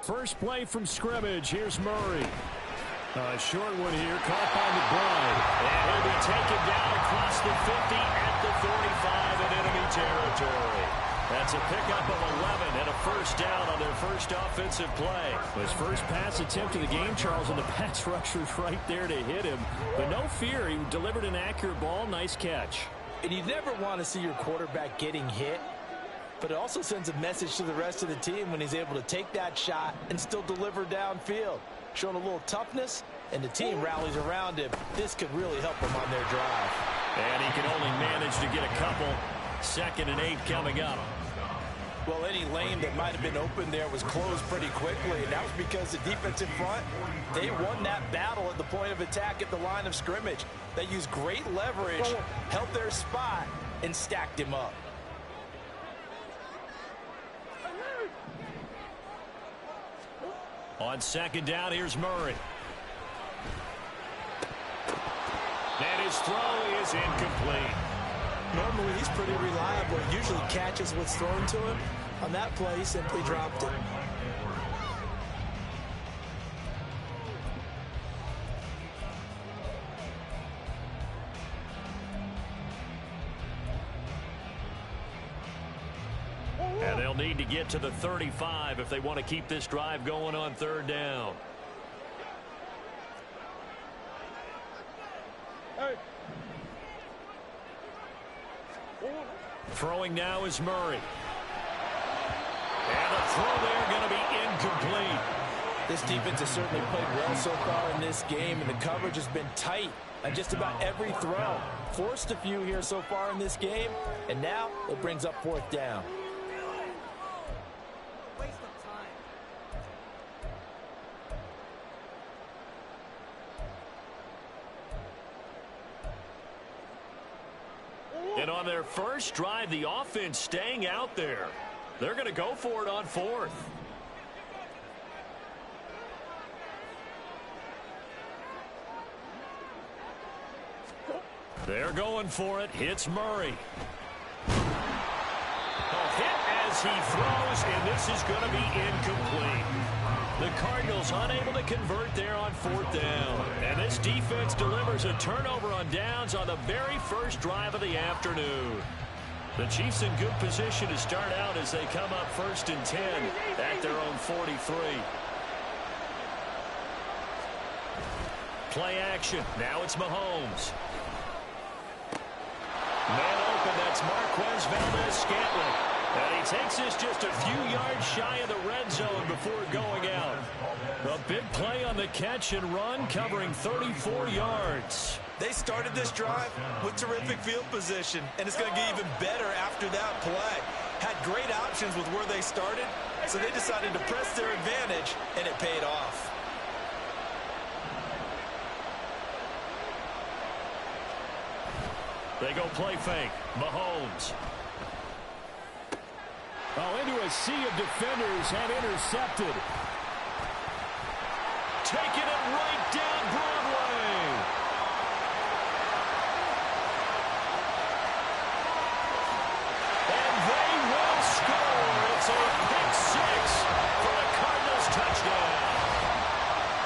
First play from scrimmage. Here's Murray. A short one here, caught by McBride. And he'll be taken down across the 50 at the 45 in enemy territory. That's a pickup of 11 and a first down on their first offensive play. His first pass attempt of the game, Charles, and the pass rusher's right there to hit him. But no fear, he delivered an accurate ball. Nice catch. And you never want to see your quarterback getting hit, but it also sends a message to the rest of the team when he's able to take that shot and still deliver downfield. Showing a little toughness, and the team rallies around him. This could really help them on their drive. And he can only manage to get a couple. 2nd and 8 coming up. Well, any lane that might have been open there was closed pretty quickly, and that was because the defensive front, they won that battle at the point of attack at the line of scrimmage. They used great leverage, held their spot, and stacked him up. On 2nd down, here's Murray. And his throw is incomplete. Normally, he's pretty reliable. He usually catches what's thrown to him. On that play, he simply dropped it. And they'll need to get to the 35 if they want to keep this drive going on 3rd down. Throwing now is Murray. And the throw there going to be incomplete. This defense has certainly played well so far in this game, and the coverage has been tight on just about every throw. Forced a few here so far in this game, and now it brings up 4th down. And on their first drive, the offense staying out there. They're going to go for it on 4th. They're going for it. Hits Murray. A hit as he throws, and this is going to be incomplete. The Cardinals unable to convert there on 4th down. And this defense delivers a turnover on downs on the very first drive of the afternoon. The Chiefs in good position to start out as they come up 1st and 10 at their own 43. Play action. Now it's Mahomes. Man open, that's Marquez Valdez-Scantling. And he takes this just a few yards shy of the red zone before going out. A big play on the catch and run, covering 34 yards. They started this drive with terrific field position, and it's going to get even better after that play. Had great options with where they started, so they decided to press their advantage, and it paid off. They go play fake. Mahomes. Oh, into a sea of defenders and intercepted. Taking it right down Broadway. And they will score. It's a pick 6 for the Cardinals touchdown.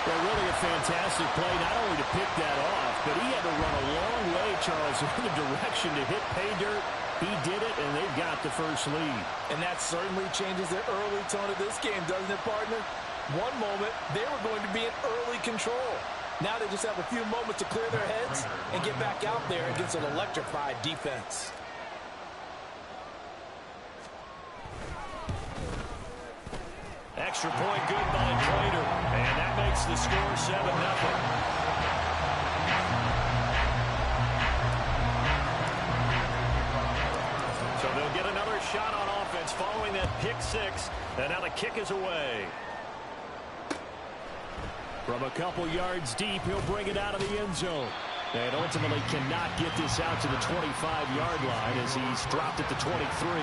Well, really a fantastic play, not only to pick that off, but he had to run a long way, Charles, in the direction to hit pay dirt. He did it, and they've got the first lead. And that certainly changes the early tone of this game, doesn't it, partner? One moment, they were going to be in early control. Now they just have a few moments to clear their heads and get back out there against an electrified defense. Extra point good by Trader, and that makes the score 7-0. So they'll get another shot on offense following that pick 6, and now the kick is away. From a couple yards deep, he'll bring it out of the end zone. And ultimately cannot get this out to the 25-yard line as he's dropped at the 23.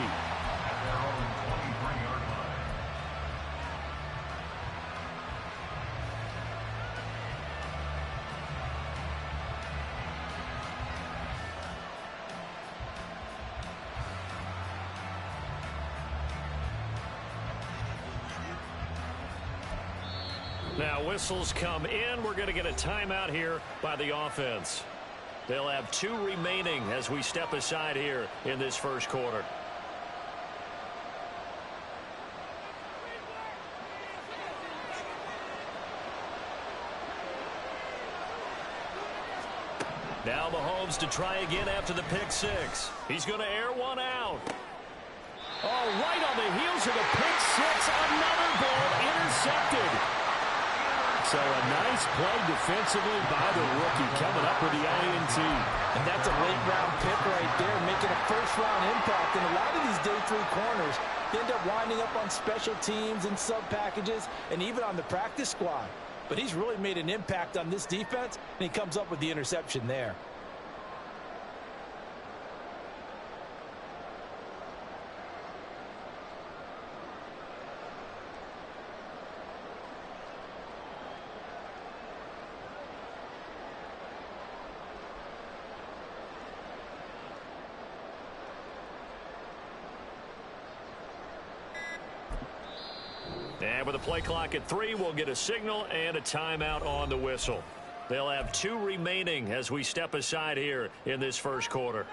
Now whistles come in. We're going to get a timeout here by the offense. They'll have 2 remaining as we step aside here in this first quarter. Now Mahomes to try again after the pick 6. He's going to air one out. Oh, right on the heels of the pick 6. Another ball intercepted. So a nice play defensively by the rookie coming up with the INT. And that's a late-round pick right there, making a first-round impact. And a lot of these day 3 corners end up winding up on special teams and sub-packages and even on the practice squad. But he's really made an impact on this defense, and he comes up with the interception there. And with the play clock at 3, we'll get a signal and a timeout on the whistle. They'll have 2 remaining as we step aside here in this first quarter.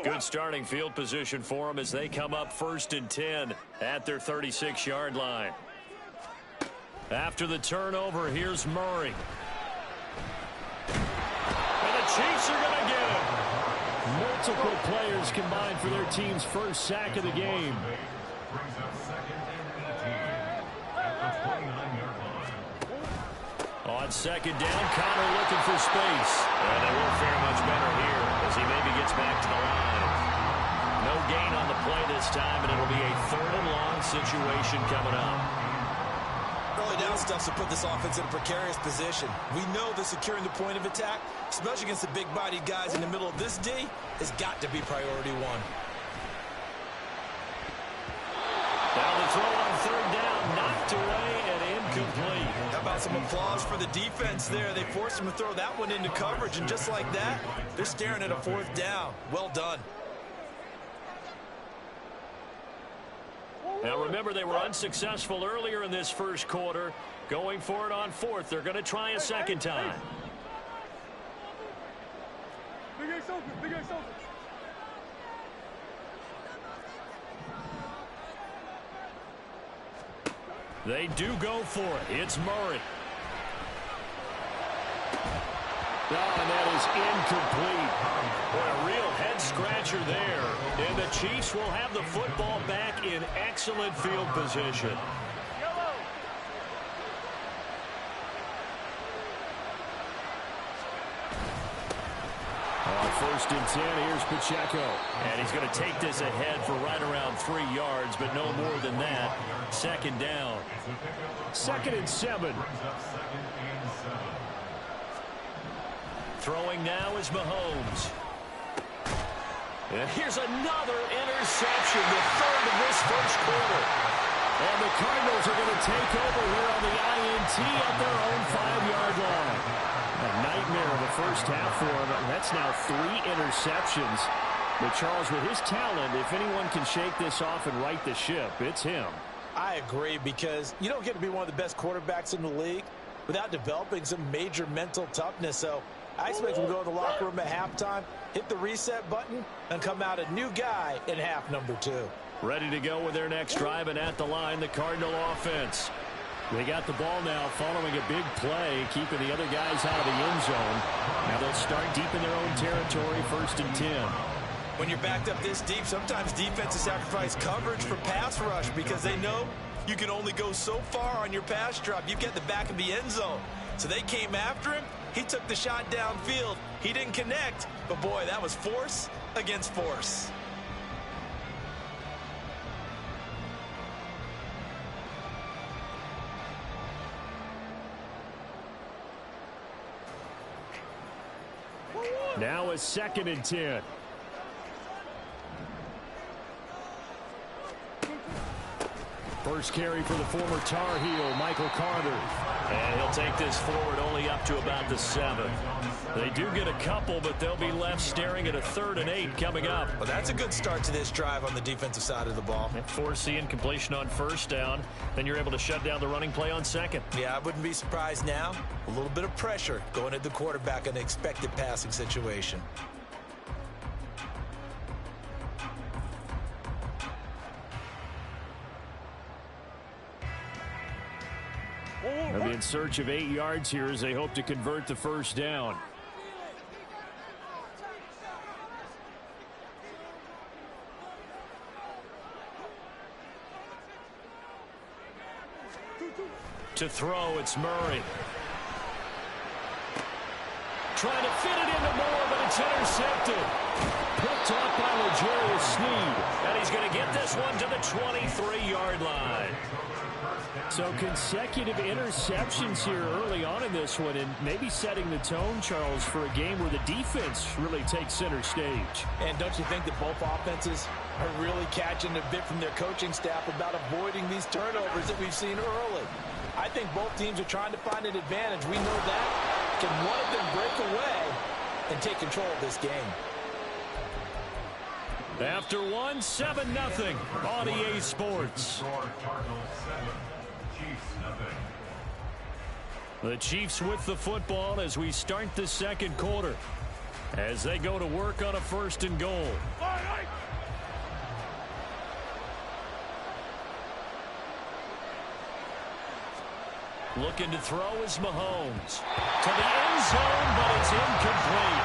Good starting field position for them as they come up 1st and 10 at their 36-yard line. After the turnover, here's Murray. And the Chiefs are going to get him. Multiple players combined for their team's first sack of the game. On 2nd down, Connor looking for space. And they won't fare much better here as he maybe gets back to the line. No gain on the play this time, and it'll be a 3rd and long situation coming up. Early down stuff to put this offense in a precarious position. We know that securing the point of attack, especially against the big-bodied guys in the middle of this D, has got to be priority 1. Down the throw on 3rd down, knocked away and incomplete. How about some applause for the defense there? They forced him to throw that one into coverage, and just like that, they're staring at a 4th down. Well done. Now remember, they were unsuccessful earlier in this first quarter. Going for it on 4th. They're going to try a 2nd time. They do go for it. It's Murray. Oh, and that is incomplete. What a real head-scratcher there. And the Chiefs will have the football back in excellent field position. On 1st and 10, here's Pacheco. And he's going to take this ahead for right around 3 yards, but no more than that. 2nd down. 2nd and 7. Throwing now is Mahomes. And here's another interception, the 3rd of this first quarter. And the Cardinals are going to take over here on the INT at their own 5-yard line. A nightmare of a first half for him. That's now 3 interceptions. But Charles, with his talent, if anyone can shake this off and right the ship, it's him. I agree, because you don't get to be one of the best quarterbacks in the league without developing some major mental toughness. So I expect him to go to the locker room at halftime, hit the reset button, and come out a new guy in half number 2. Ready to go with their next drive, and at the line, the Cardinal offense. They got the ball now following a big play, keeping the other guys out of the end zone. Now they'll start deep in their own territory, 1st and 10. When you're backed up this deep, sometimes defenses sacrifice coverage for pass rush because they know you can only go so far on your pass drop. You get the back of the end zone. So they came after him. He took the shot downfield. He didn't connect, but boy, that was force against force. Now a 2nd and 10. First carry for the former Tar Heel, Michael Carter. And he'll take this forward only up to about the 7. They do get a couple, but they'll be left staring at a 3rd and 8 coming up. Well, that's a good start to this drive on the defensive side of the ball. Force the incompletion on 1st down. Then you're able to shut down the running play on 2nd. Yeah, I wouldn't be surprised now. A little bit of pressure going at the quarterback in an expected passing situation. They'll be in search of 8 yards here as they hope to convert the 1st down. To throw, it's Murray. Trying to fit it into Moore, but it's intercepted. Picked up by L'Jarius Sneed. And he's going to get this one to the 23-yard line. So consecutive interceptions here early on in this one, and maybe setting the tone, Charles, for a game where the defense really takes center stage. And don't you think that both offenses are really catching a bit from their coaching staff about avoiding these turnovers that we've seen early? I think both teams are trying to find an advantage. We know that. Can one of them break away and take control of this game? After 1, 7-0 on EA Sports. The Chiefs with the football as we start the 2nd quarter. As they go to work on a 1st and goal. Looking to throw is Mahomes. To the end zone, but it's incomplete.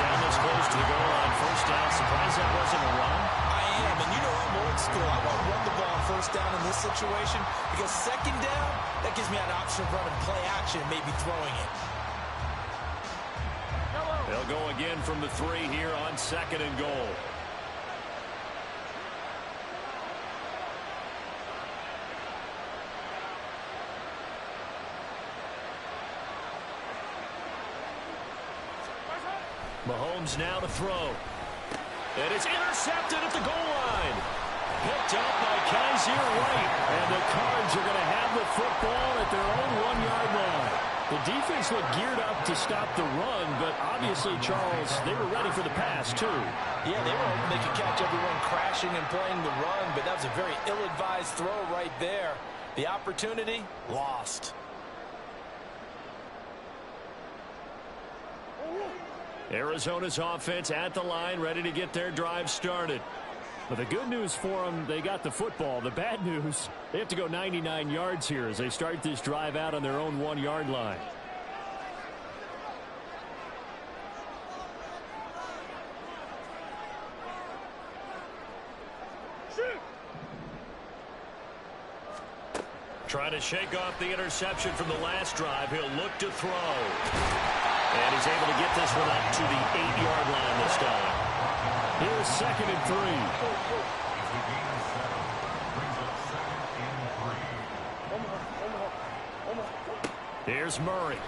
Down this close to the goal line. 1st down. Surprised that wasn't a run? I am, and you know I'm old school. I want to run the ball on 1st down in this situation because 2nd down, that gives me an option of running play action and maybe throwing it. They'll go again from the 3 here on 2nd and goal. Mahomes now to throw. And it's intercepted at the goal line. Picked up by Kaiser White. And the Cards are going to have the football at their own 1-yard line. The defense looked geared up to stop the run, but obviously, Charles, they were ready for the pass, too. Yeah, they were hoping they could catch everyone crashing and playing the run, but that was a very ill-advised throw right there. The opportunity, lost. Arizona's offense at the line, ready to get their drive started. But the good news for them, they got the football. The bad news, they have to go 99 yards here as they start this drive out on their own 1-yard line. Trying to shake off the interception from the last drive. He'll look to throw. And he's able to get this one up to the 8-yard line this time. Here's 2nd and 3. Here's Murray.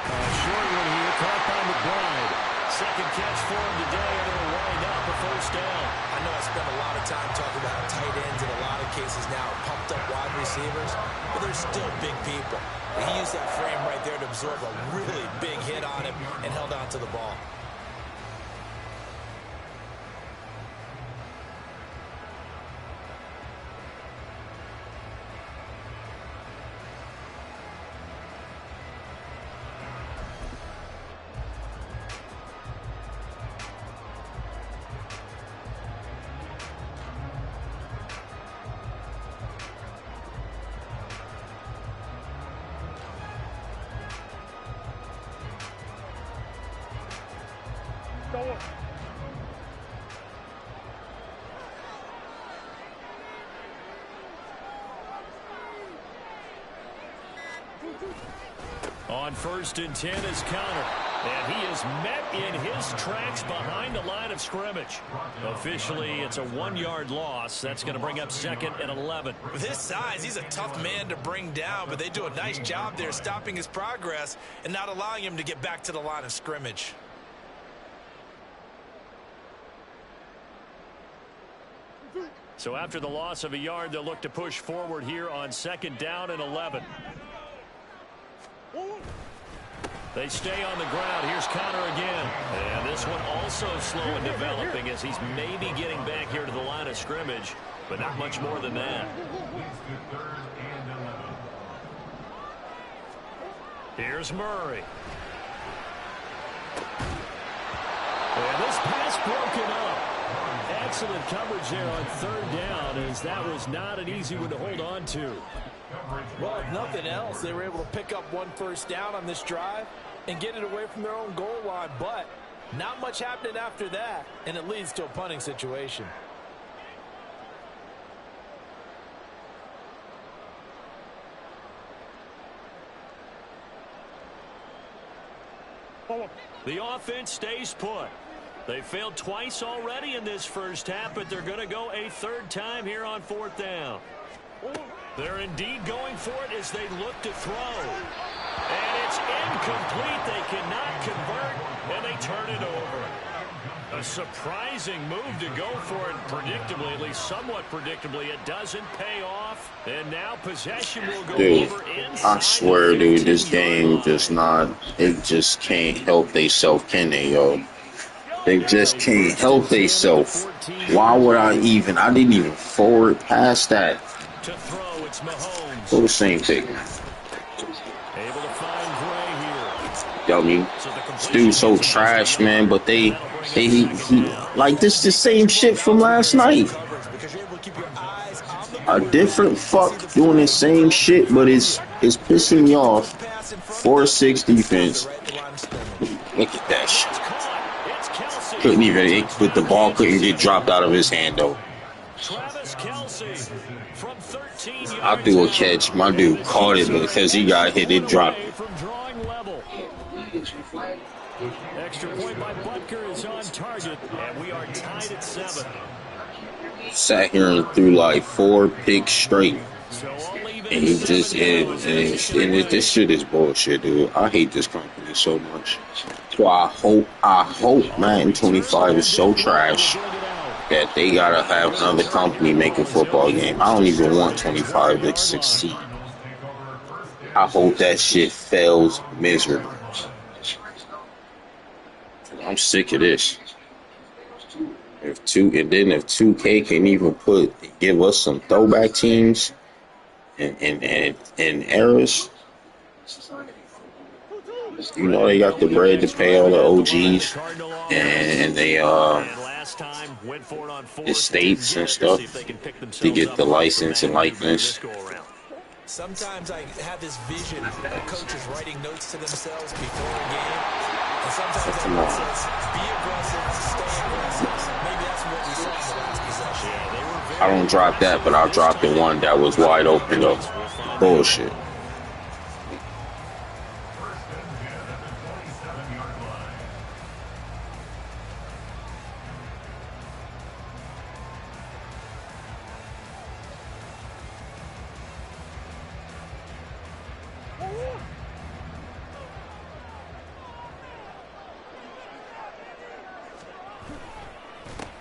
Short one here, caught by McBride. 2nd catch for him today, and it'll wind up a 1st down. I know I spent a lot of time talking about tight ends in a lot of cases now, pumped up wide receivers, but they're still big people. And he used that frame right there to absorb a really big hit on him and held on to the ball. On 1st and 10 is Connor. And he is met in his tracks behind the line of scrimmage. Officially, it's a 1-yard loss. That's going to bring up 2nd and 11. With his size, he's a tough man to bring down, but they do a nice job there stopping his progress and not allowing him to get back to the line of scrimmage. So after the loss of a yard, they'll look to push forward here on 2nd down and 11. They stay on the ground. Here's Connor again. And this one also slow in developing as he's maybe getting back here to the line of scrimmage, but not much more than that. Here's Murray. And this pass broken up. Excellent coverage there on 3rd down, as that was not an easy one to hold on to. Well, if nothing else, they were able to pick up 1 first down on this drive and get it away from their own goal line. But not much happening after that, and it leads to a punting situation. The offense stays put. They failed twice already in this first half, but they're going to go a 3rd time here on 4th down. They're indeed going for it as they look to throw. And it's incomplete. They cannot convert, and they turn it over. A surprising move to go for it predictably, at least somewhat predictably. It doesn't pay off, and now possession will go over inside. I swear, dude, this game just not, it just can't help theyself, can they, yo? They just can't help theyself. Why would I didn't even forward past that. To throw, it's Mahomes. Go the same thing. Able to find Gray here. Yo, I mean, this dude's so trash, man, but he like this the same shit from last night. A different fuck doing the same shit, but it's pissing me off. 4-6 defense. Look at that shit. Couldn't even, with the ball couldn't get dropped out of his hand though. I threw a catch. My dude caught it because he got hit. It dropped. Extra point by Butker is on target, and we are tied at 7. Sat here and threw like 4 picks straight. And he just this shit is bullshit, dude. I hate this company so much. So I hope Madden 25 is so trash that they gotta have another company make a football game. I don't even want 25 to succeed. I hope that shit fails miserably. I'm sick of this. If 2K can even give us some throwback teams and eras, you know they got the bread to pay all the OGs and they estates and stuff to get the license and likeness. Sometimes I have this vision of coaches writing notes to themselves before a game, and sometimes that says, be aggressive, stay aggressive. Maybe that's what we saw in the last possession. I don't drop that, but I'll drop the one that was wide open though. Bullshit.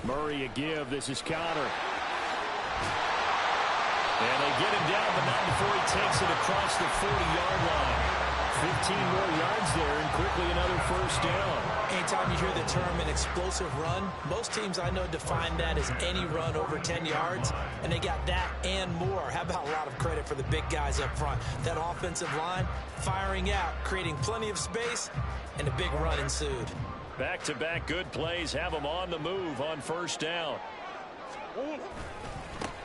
Murray a give. This is Connor. And they get him down, but not before he takes it across the 40-yard line. 15 more yards there, and quickly another first down. Anytime you hear the term an explosive run, most teams I know define that as any run over 10 yards, and they got that and more. How about a lot of credit for the big guys up front? That offensive line firing out, creating plenty of space, and a big run ensued. Back-to-back good plays have them on the move on first down.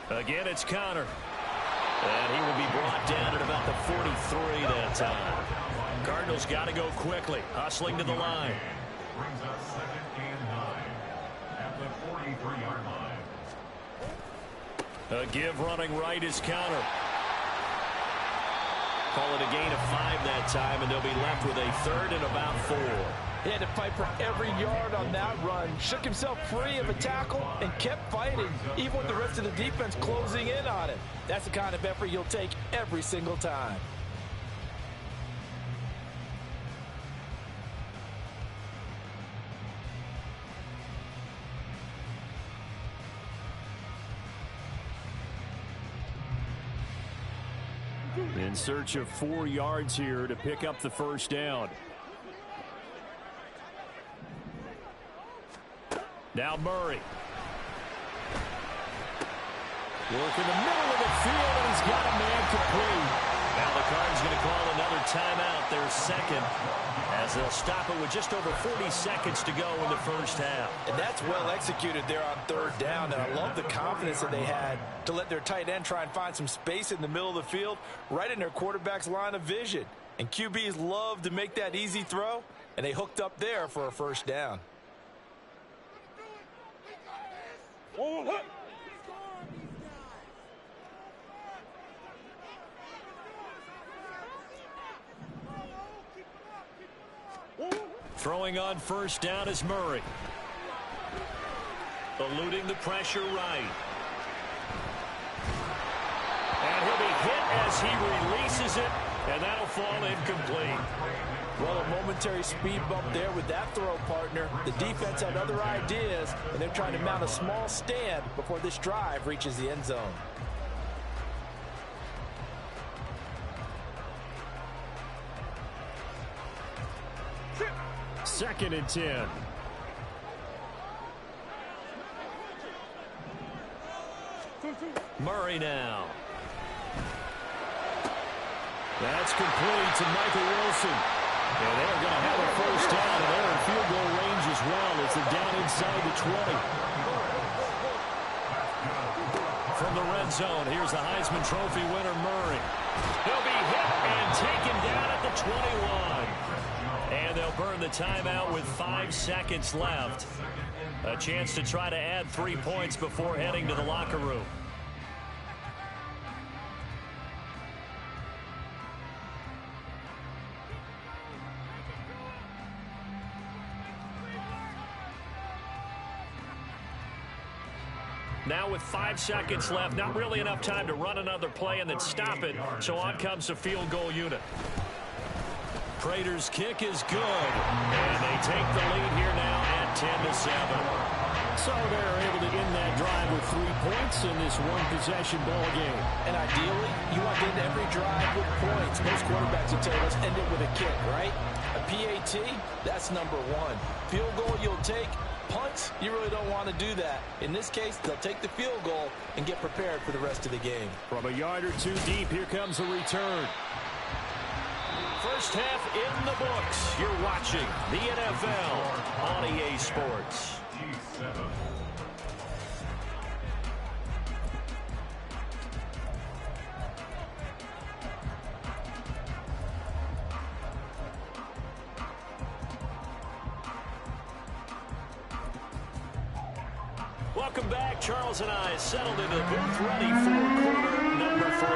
Again, it's Connor. And he will be brought down at about the 43 that time. Cardinals got to go quickly, hustling to the line. Brings us 2nd and 9 at the 43-yard line. A give running right is Connor. Call it a gain of 5 that time, and they'll be left with a 3rd and about 4. He had to fight for every yard on that run. Shook himself free of a tackle and kept fighting, even with the rest of the defense closing in on him. That's the kind of effort you'll take every single time. In search of 4 yards here to pick up the first down. Now Murray. Work in the middle of the field, and he's got a man complete. Now the Cards going to call another timeout, their second, as they'll stop it with just over 40 seconds to go in the first half. And that's well executed there on third down, and I love the confidence that they had to let their tight end try and find some space in the middle of the field, right in their quarterback's line of vision. And QBs love to make that easy throw, and they hooked up there for a first down. Throwing on first down is Murray. Eluding the pressure right. And he'll be hit as he releases it, and that'll fall incomplete. Well, a momentary speed bump there with that throw partner. The defense had other ideas, and they're trying to mount a small stand before this drive reaches the end zone. Second and 10. Murray now. That's complete to Michael Wilson. And they're going to have a first down, and they're in field goal range as well as they're down inside the 20. From the red zone, here's the Heisman Trophy winner, Murray. He'll be hit and taken down at the 21. And they'll burn the timeout with 5 seconds left. A chance to try to add 3 points before heading to the locker room. Now with 5 seconds left, not really enough time to run another play and then stop it. So on comes the field goal unit. Prater's kick is good, and they take the lead here now at 10-7. So they're able to end that drive with 3 points in this one-possession ball game. And ideally, you want to end every drive with points. Most quarterbacks will tell you, let's end it with a kick, right? A PAT, that's number 1. Field goal you'll take. Punts, you really don't want to do that. In this case, they'll take the field goal and get prepared for the rest of the game. From a yard or 2 deep, here comes the return. First half in the books. You're watching the NFL on EA Sports. Welcome back. Charles and I settled into the booth, ready for quarter number 3.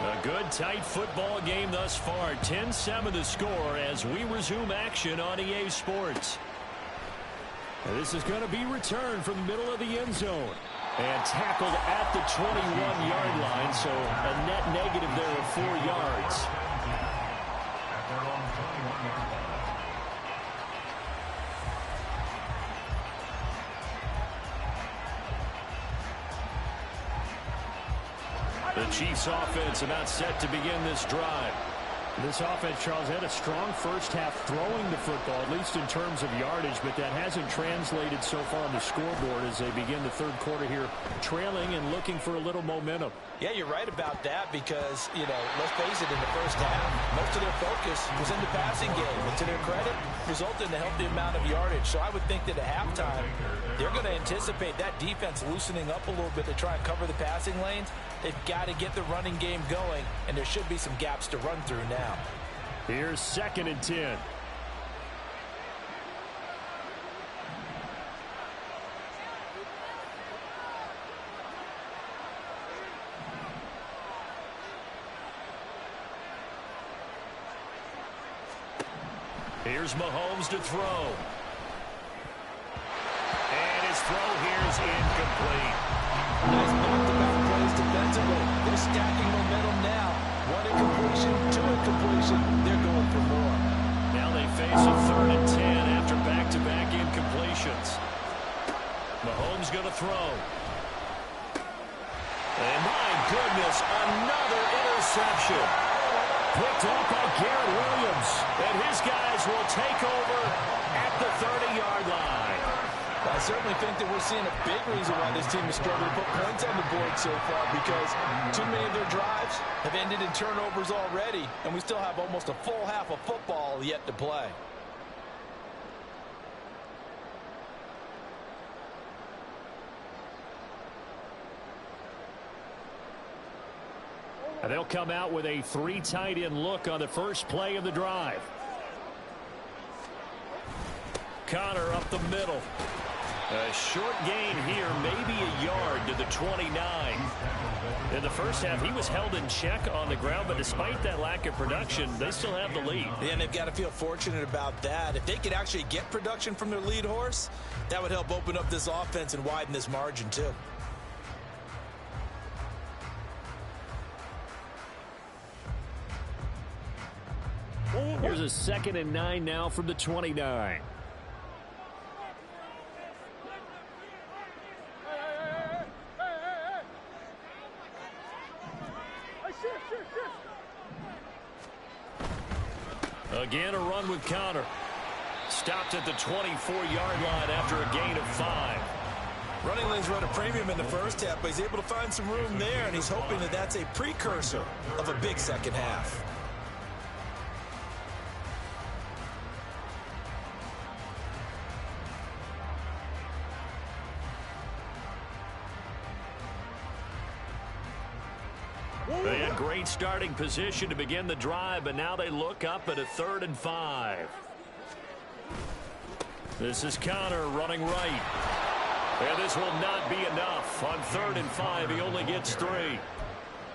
A good, tight football game thus far. 10-7 the score as we resume action on EA Sports. This is going to be returned from the middle of the end zone. And tackled at the 21-yard line, so a net negative there of 4 yards. The Chiefs offense about set to begin this drive. This offense, Charles, had a strong first half throwing the football, at least in terms of yardage, but that hasn't translated so far on the scoreboard as they begin the third quarter here, trailing and looking for a little momentum. Yeah, you're right about that because, let's face it, in the first half, most of their focus was in the passing game. And to their credit, resulted in a healthy amount of yardage. So I would think that at halftime, they're going to anticipate that defense loosening up a little bit to try and cover the passing lanes. They've got to get the running game going, and there should be some gaps to run through now. Here's second and 10. Here's Mahomes to throw. And his throw here is incomplete. Nice back-to-back plays defensively. They're stacking momentum now. 1 incompletion, 2 incompletion. They're going for more. Now they face a 3rd and 10 after back-to-back incompletions. Mahomes going to throw. And my goodness, another interception. Picked up by Garrett Williams. And his guys will take over at the 30-yard line. I certainly think that we're seeing a big reason why this team is struggling to put points on the board so far, because too many of their drives have ended in turnovers already, and we still have almost a full half of football yet to play. And they'll come out with a 3 tight end look on the first play of the drive. Connor up the middle. A short gain here, maybe a yard to the 29. In the first half, he was held in check on the ground, but despite that lack of production, they still have the lead. Yeah, and they've got to feel fortunate about that. If they could actually get production from their lead horse, that would help open up this offense and widen this margin too. Here's a 2nd and 9 now from the 29. Again, a run with Connor. Stopped at the 24-yard line after a gain of 5. Running lanes run a premium in the first half, but he's able to find some room there, and he's hoping that that's a precursor of a big second half. They had great starting position to begin the drive, but now they look up at a 3rd and 5. This is Connor running right. And this will not be enough. On 3rd and 5, he only gets 3.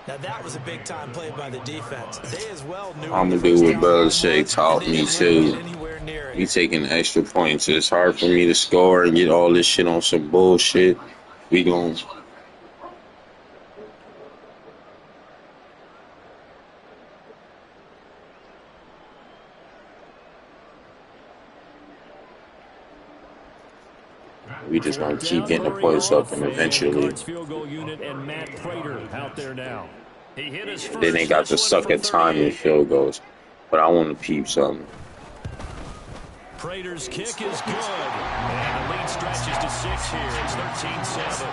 Now that was a big-time play by the defense. They as well knew. I'm going to do what Belichick taught me to. He taking extra points. It's hard for me to score and get all this shit on some bullshit. We going to... We just gonna keep getting the points up, and eventually, then they got to suck at timing field goals. But I want to peep something. Prater's kick is good, and the lead stretches to 6 here. It's 13-7.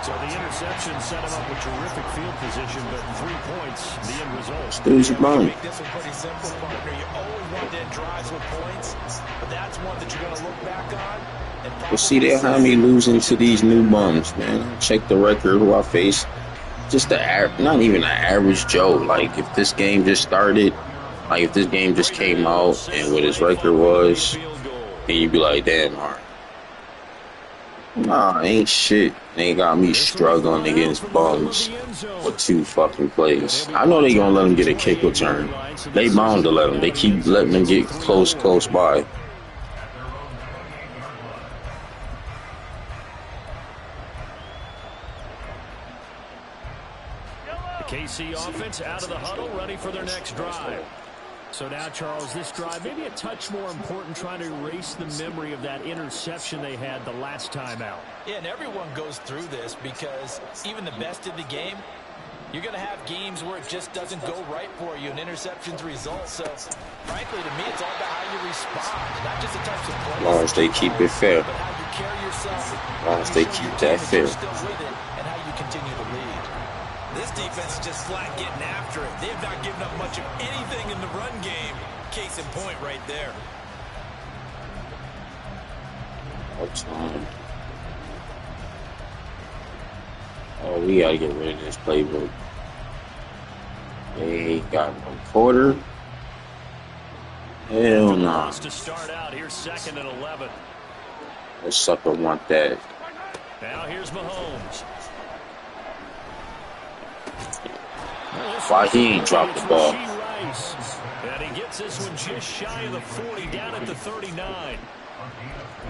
So the interception set him up with terrific field position, but 3 points, the end result. Still your bone. Make this one pretty simple, partner. You always want to end drives with points, but that's one that you're going to look back on. But see, they'll have me losing to these new bums, man. Check the record who I face. Just not even an average Joe. Like, if this game just started, like, if this game just came out and what his record was, then you'd be like, damn, all right. Nah, ain't shit. They got me struggling against bums for 2 fucking plays. I know they gonna let them get a kick return. They bound to let them. They keep letting them get close by. KC offense out of the huddle, ready for their next drive. So now, Charles, this drive maybe a touch more important, trying to erase the memory of that interception they had the last time out. Yeah, and everyone goes through this because even the best in the game, you're going to have games where it just doesn't go right for you, and interceptions result. So, frankly, to me, it's all about how you respond, not just the types of plays. As long as they keep it fair. But how you carry yourself. As long as they keep that fair. Still with it, and how you continue to lead. This defense is just flat getting after it. They have not given up much of anything in the run game. Case in point right there. What time? Oh, we gotta get rid of this playbook. They got no quarter. Hell nah. To start out, here's 2nd and 11. That sucker want that. Now here's Mahomes. Why he ain't dropped the ball? And he gets this one just shy of the 40, down at the 39.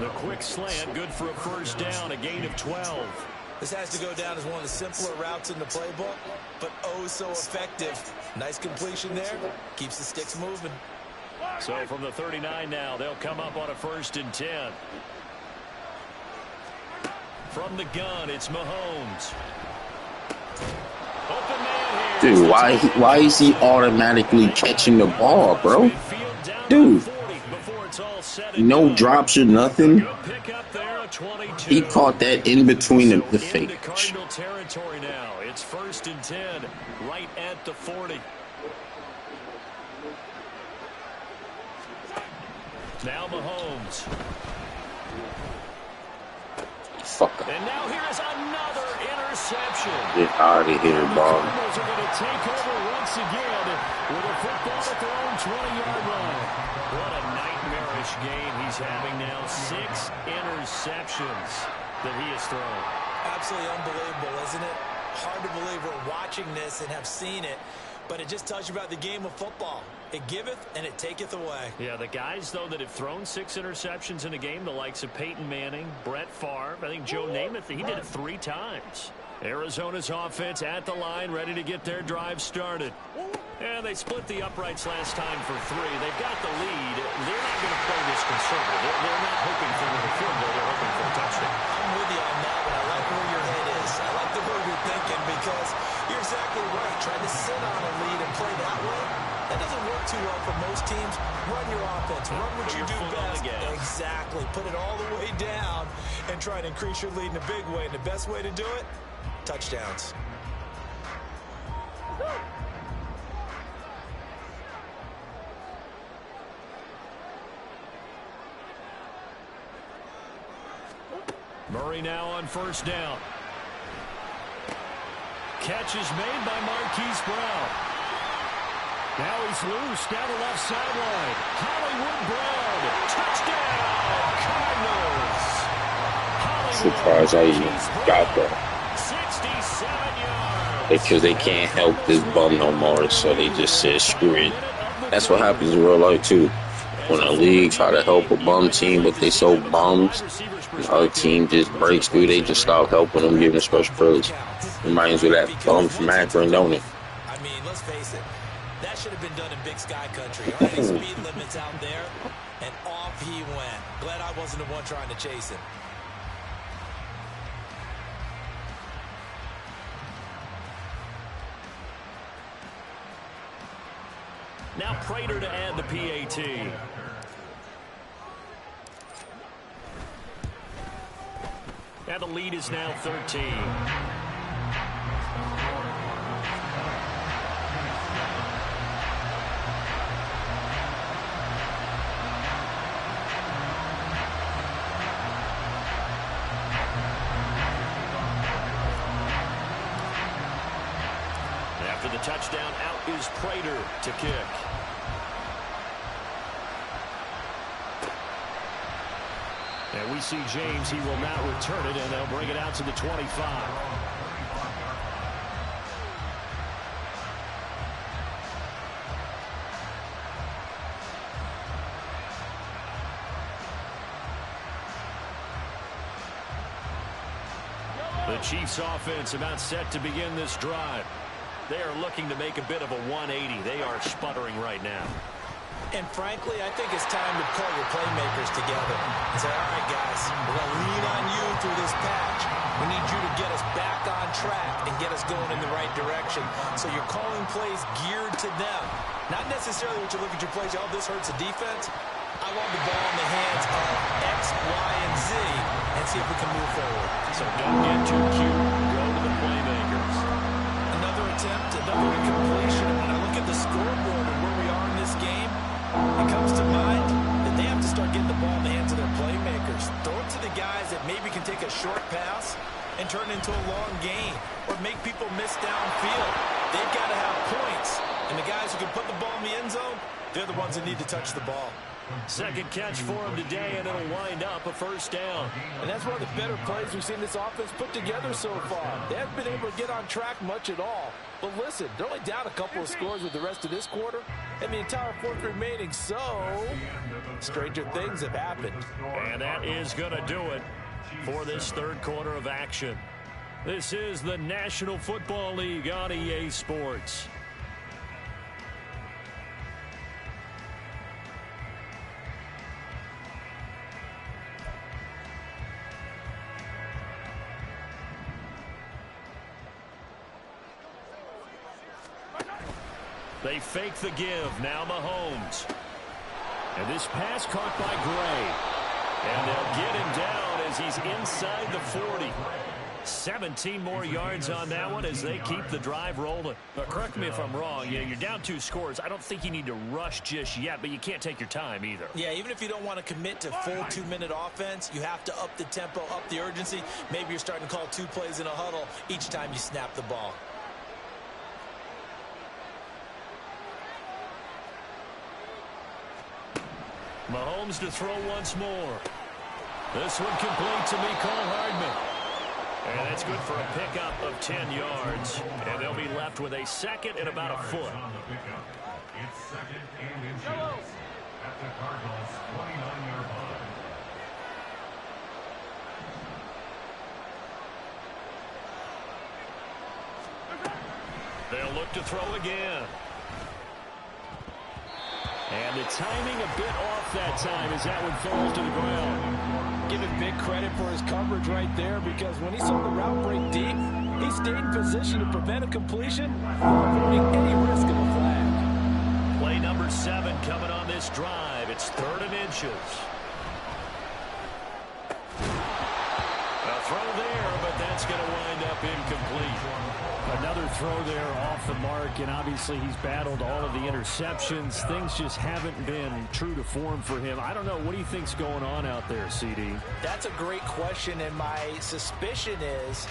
The quick slant, good for a first down, a gain of 12. This has to go down as one of the simpler routes in the playbook, but oh so effective. Nice completion there. Keeps the sticks moving. So from the 39 now, they'll come up on a 1st and 10. From the gun, it's Mahomes. Open man here. Dude, why is he automatically catching the ball, bro? Dude, no drops or nothing. Good pick up there, a 22. He caught that in between the Into fake. Cardinal territory now. It's 1st and 10, right at the 40. Now Mahomes. Fuck up. And now here is another interception. Get out of here, The Bob. Cardinals are going to take over once again with a football at their own 20-yard line. What a nightmarish game he's having now. 6 interceptions that he has thrown. Absolutely unbelievable, isn't it? Hard to believe we're watching this and have seen it, but it just tells you about the game of football. It giveth and it taketh away. Yeah, the guys, though, that have thrown 6 interceptions in a game, the likes of Peyton Manning, Brett Favre, I think Joe Namath, he did it 3 times. Arizona's offense at the line, ready to get their drive started. And they split the uprights last time for 3. They've got the lead. They're not going to play this conservative. They're not hoping for another field goal. They're hoping for a touchdown. I'm with you on that, but I like where your head is. I like the way you're thinking because you're exactly right. Trying to sit on a lead and play that way, that doesn't work too well for most teams. Run your offense. Run what you do best. Exactly. Put it all the way down and try and increase your lead in a big way. And the best way to do it, touchdowns. Murray now on 1st down. Catch is made by Marquise Brown. Now he's loose down the left sideline. Hollywood Brown. Touchdown, Cardinals. Surprised I even got that. 67 yards. Because they can't help this bum no more, so they just said screw it. That's what happens in real life too. When a league try to help a bum team, but they so bums, the other team just breaks through. They just stop helping them, giving them special privilege. Reminds me of that bum from Akron, don't it? I mean, let's face it. That should have been done in Big Sky Country. Already speed limits out there, and off he went. Glad I wasn't the one trying to chase him. Now Prater to add the PAT. And the lead is now 13. After the touchdown, out is Prater to kick. And we see James. He will not return it, and they'll bring it out to the 25. The Chiefs offense about set to begin this drive. They are looking to make a bit of a 180. They are sputtering right now. And frankly, I think it's time to call your playmakers together and say, all right, guys, we're going to lean on you through this patch. We need you to get us back on track and get us going in the right direction. So you're calling plays geared to them. Not necessarily what you look at your plays, oh, this hurts the defense. I want the ball in the hands of X, Y, and Z and see if we can move forward. So don't get too cute. Go to the playmakers. Another attempt, another incompletion. And when I look at the scoreboard and where we are in this game, it comes to mind that they have to start getting the ball in the hands of their playmakers. Throw it to the guys that maybe can take a short pass and turn it into a long gain or make people miss downfield. They've got to have points. And the guys who can put the ball in the end zone, they're the ones that need to touch the ball. Second catch for him today, and it'll wind up a 1st down. And that's one of the better plays we've seen this offense put together so far. They haven't been able to get on track much at all. But listen, they're only down a couple of scores with the rest of this quarter and the entire 4th remaining. So, stranger things have happened. And that is going to do it for this 3rd quarter of action. This is the National Football League on EA Sports. They fake the give. Now Mahomes. And this pass caught by Gray. And they'll get him down as he's inside the 40. 17 more yards on that one as they keep the drive rolling. But correct me if I'm wrong. You know, you're down 2 scores. I don't think you need to rush just yet, but you can't take your time either. Yeah, even if you don't want to commit to full 2-minute offense, you have to up the tempo, up the urgency. Maybe you're starting to call 2 plays in a huddle each time you snap the ball. Mahomes to throw once more. This one complete to Mecole Hardman. And that's good for a pickup of 10 yards. And they'll be left with a second and about a foot. It's second and inches at the Cardinals' 29-yard line. They'll look to throw again. And the timing a bit off that time as that one falls to the ground. Give him big credit for his coverage right there, because when he saw the route break deep, he stayed in position to prevent a completion, avoiding any risk of a flag. Play number 7 coming on this drive. It's 3rd and inches. A throw there, but that's going to wind up incomplete. Another throw there off the mark, and obviously he's battled all of the interceptions. Things just haven't been true to form for him. I don't know. What do you think's going on out there, CD? That's a great question, and my suspicion is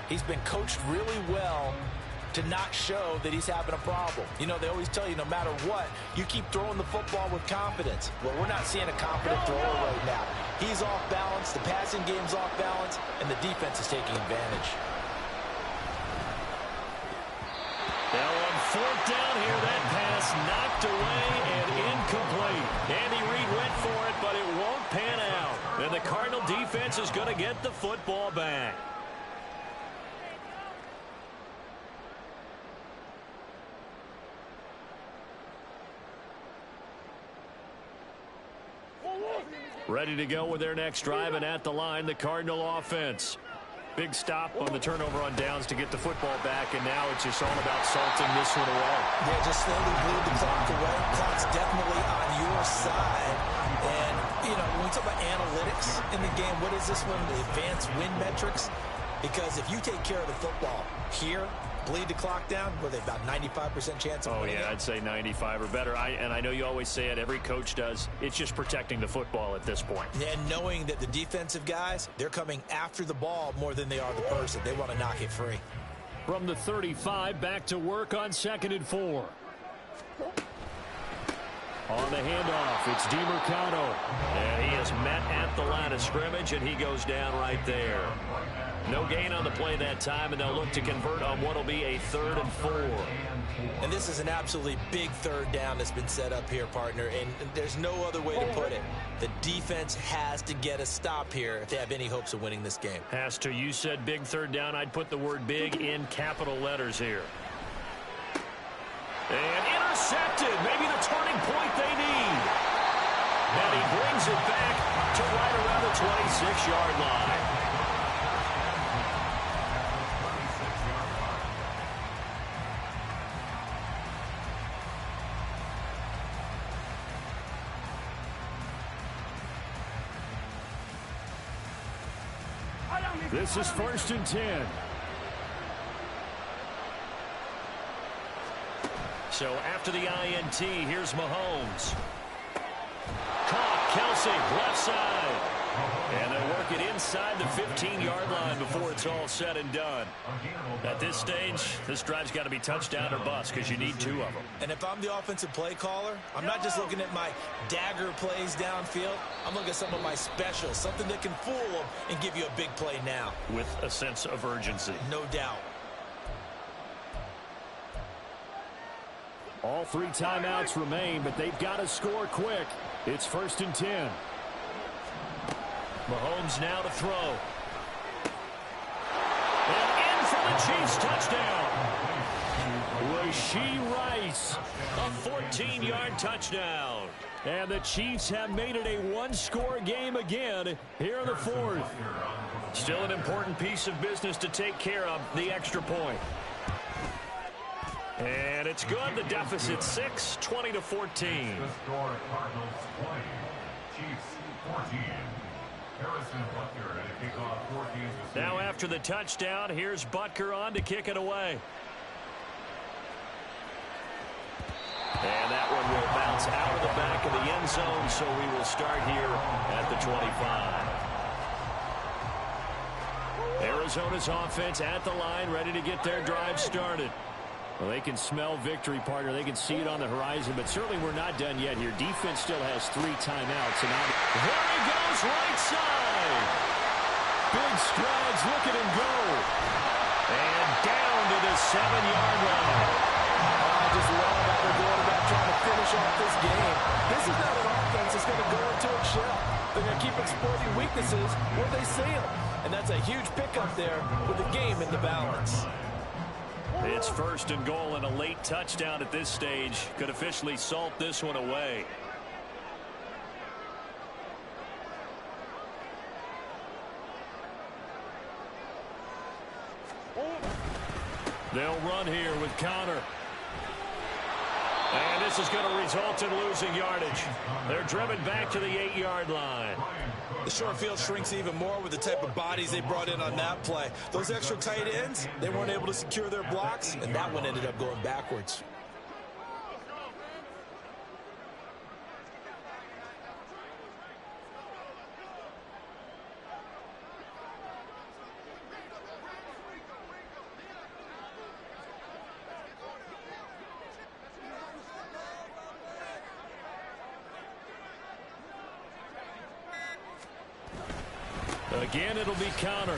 he's been coached really well to not show that he's having a problem. You know, they always tell you no matter what, you keep throwing the football with confidence. Well, we're not seeing a confident thrower right now. He's off balance, the passing game's off balance, and the defense is taking advantage. Now on 4th down here, that pass knocked away and incomplete. Andy Reid went for it, but it won't pan out. And the Cardinal defense is going to get the football back. Ready to go with their next drive, and at the line, the Cardinal offense. Big stop on the turnover on downs to get the football back, and now it's just all about salting this one away. Yeah, just slowly bleed the clock away. Clock's definitely on your side. And, you know, when we talk about analytics in the game, what is this one? The advanced win metrics? Because if you take care of the football here, bleed the clock down, were they about 95% chance of winning? Oh, yeah, I'd say 95 or better. And I know you always say it, every coach does. It's just protecting the football at this point. And knowing that the defensive guys, they're coming after the ball more than they are the person. They want to knock it free. From the 35, back to work on 2nd and 4. On the handoff, it's DeMercado. And he is met at the line of scrimmage, and he goes down right there. No gain on the play that time, and they'll look to convert on what will be a 3rd and 4. And this is an absolutely big 3rd down that's been set up here, partner, and there's no other way to put it. The defense has to get a stop here if they have any hopes of winning this game. Has to. You said big 3rd down. I'd put the word big in capital letters here. And intercepted. Maybe the turning point they need. And he brings it back to right around the 26-yard line. This is 1st and 10. So after the INT, here's Mahomes. Caught, Kelsey, left side. And they'll work it inside the 15-yard line before it's all said and done. At this stage, this drive's got to be touchdown or bust because you need 2 of them. And if I'm the offensive play caller, I'm not just looking at my dagger plays downfield. I'm looking at some of my specials, something that can fool them and give you a big play now. With a sense of urgency. No doubt. All 3 timeouts remain, but they've got to score quick. It's 1st and 10. Mahomes now to throw. And in for the Chiefs touchdown. Rashee Rice. A 14-yard touchdown. And the Chiefs have made it a 1-score game again here in the 4th. Still an important piece of business to take care of, the extra point. And it's good. The deficit 6, 20-14. The score, Cardinals 20, Chiefs 14. Harrison Butker at a kickoff 14-6. Now after the touchdown, here's Butker on to kick it away. And that one will bounce out of the back of the end zone, so we will start here at the 25. Arizona's offense at the line, ready to get their drive started. Well, they can smell victory, partner. They can see it on the horizon, but certainly we're not done yet here. Defense still has 3 timeouts. And now there he goes, right side. Big strides, look at him go. And down to the 7-yard line. I just love how they're going about trying to finish off this game. This is not an offense that's going to go into a shell. They're going to keep exploiting weaknesses where they see them. And that's a huge pickup there with the game in the balance. It's 1st and goal, and a late touchdown at this stage could officially salt this one away. They'll run here with Connor. And this is going to result in losing yardage. They're driven back to the 8-yard line. The short field shrinks even more with the type of bodies they brought in on that play. Those extra tight ends, they weren't able to secure their blocks, and that one ended up going backwards. Again, it'll be Connor.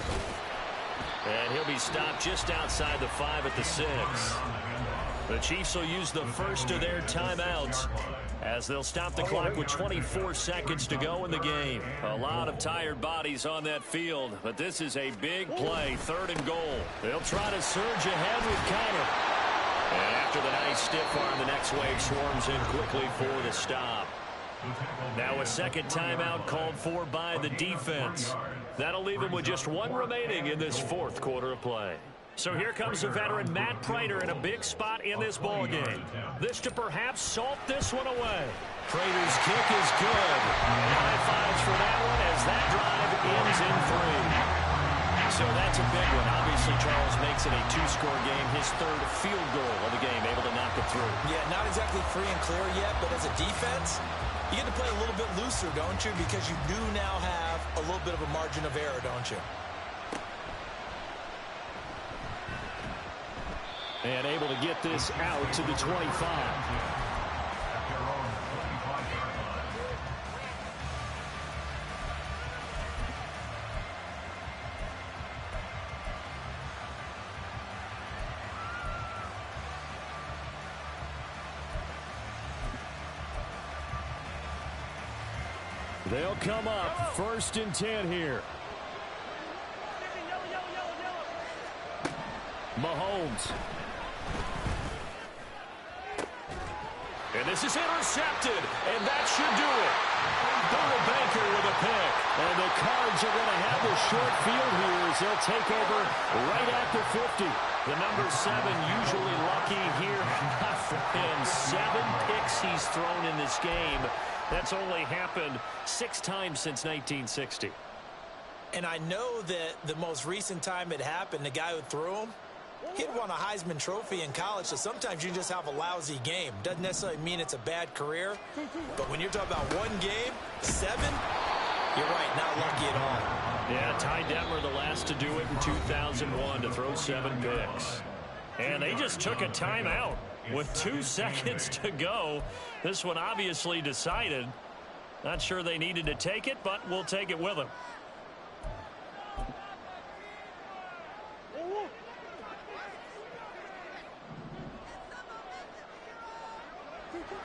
And he'll be stopped just outside the 5 at the 6. The Chiefs will use the first of their timeouts as they'll stop the clock with 24 seconds to go in the game. A lot of tired bodies on that field, but this is a big play, 3rd and goal. They'll try to surge ahead with Connor. And after the nice stiff arm, the next wave swarms in quickly for the stop. Now a second timeout called for by the defense. That'll leave him with just 1 remaining in this 4th quarter of play. So here comes the veteran Matt Prater in a big spot in this ball game. This to perhaps salt this one away. Prater's kick is good. High fives for that one as that drive ends in 3. So that's a big one. Obviously, Charles makes it a 2-score game. His 3rd field goal of the game, able to knock it through. Yeah, not exactly free and clear yet, but as a defense, you get to play a little bit looser, don't you? Because you do now have a little bit of a margin of error, don't you? And able to get this out to the 25. They'll come up 1st and 10 here. Mahomes. And this is intercepted, and that should do it. Boomer Banker with a pick. And the Cards are going to have the short field here as they'll take over right at the 50. The number 7 usually lucky here. Not for him. 7 picks he's thrown in this game. That's only happened 6 times since 1960. And I know that the most recent time it happened, the guy who threw him, he'd won a Heisman Trophy in college, so sometimes you just have a lousy game. Doesn't necessarily mean it's a bad career, but when you're talking about 1 game, 7, you're right, not lucky at all. Yeah, Ty Detmer the last to do it in 2001 to throw 7 picks. And they just took a timeout with 2 seconds to go. This one obviously decided. Not sure they needed to take it, but we'll take it with them.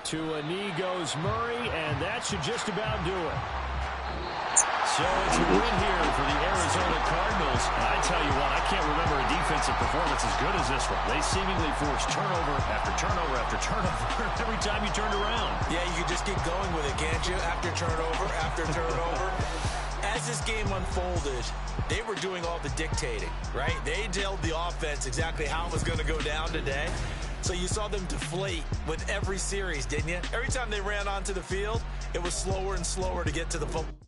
To a knee goes Murray, and that should just about do it. So it's a win here for the Arizona Cardinals. And I tell you what, I can't remember a defensive performance as good as this one. They seemingly forced turnover after turnover after turnover every time you turned around. Yeah, you can just keep going with it, can't you? After turnover, after turnover. As this game unfolded, they were doing all the dictating, right? They told the offense exactly how it was going to go down today. So you saw them deflate with every series, didn't you? Every time they ran onto the field, it was slower and slower to get to the football.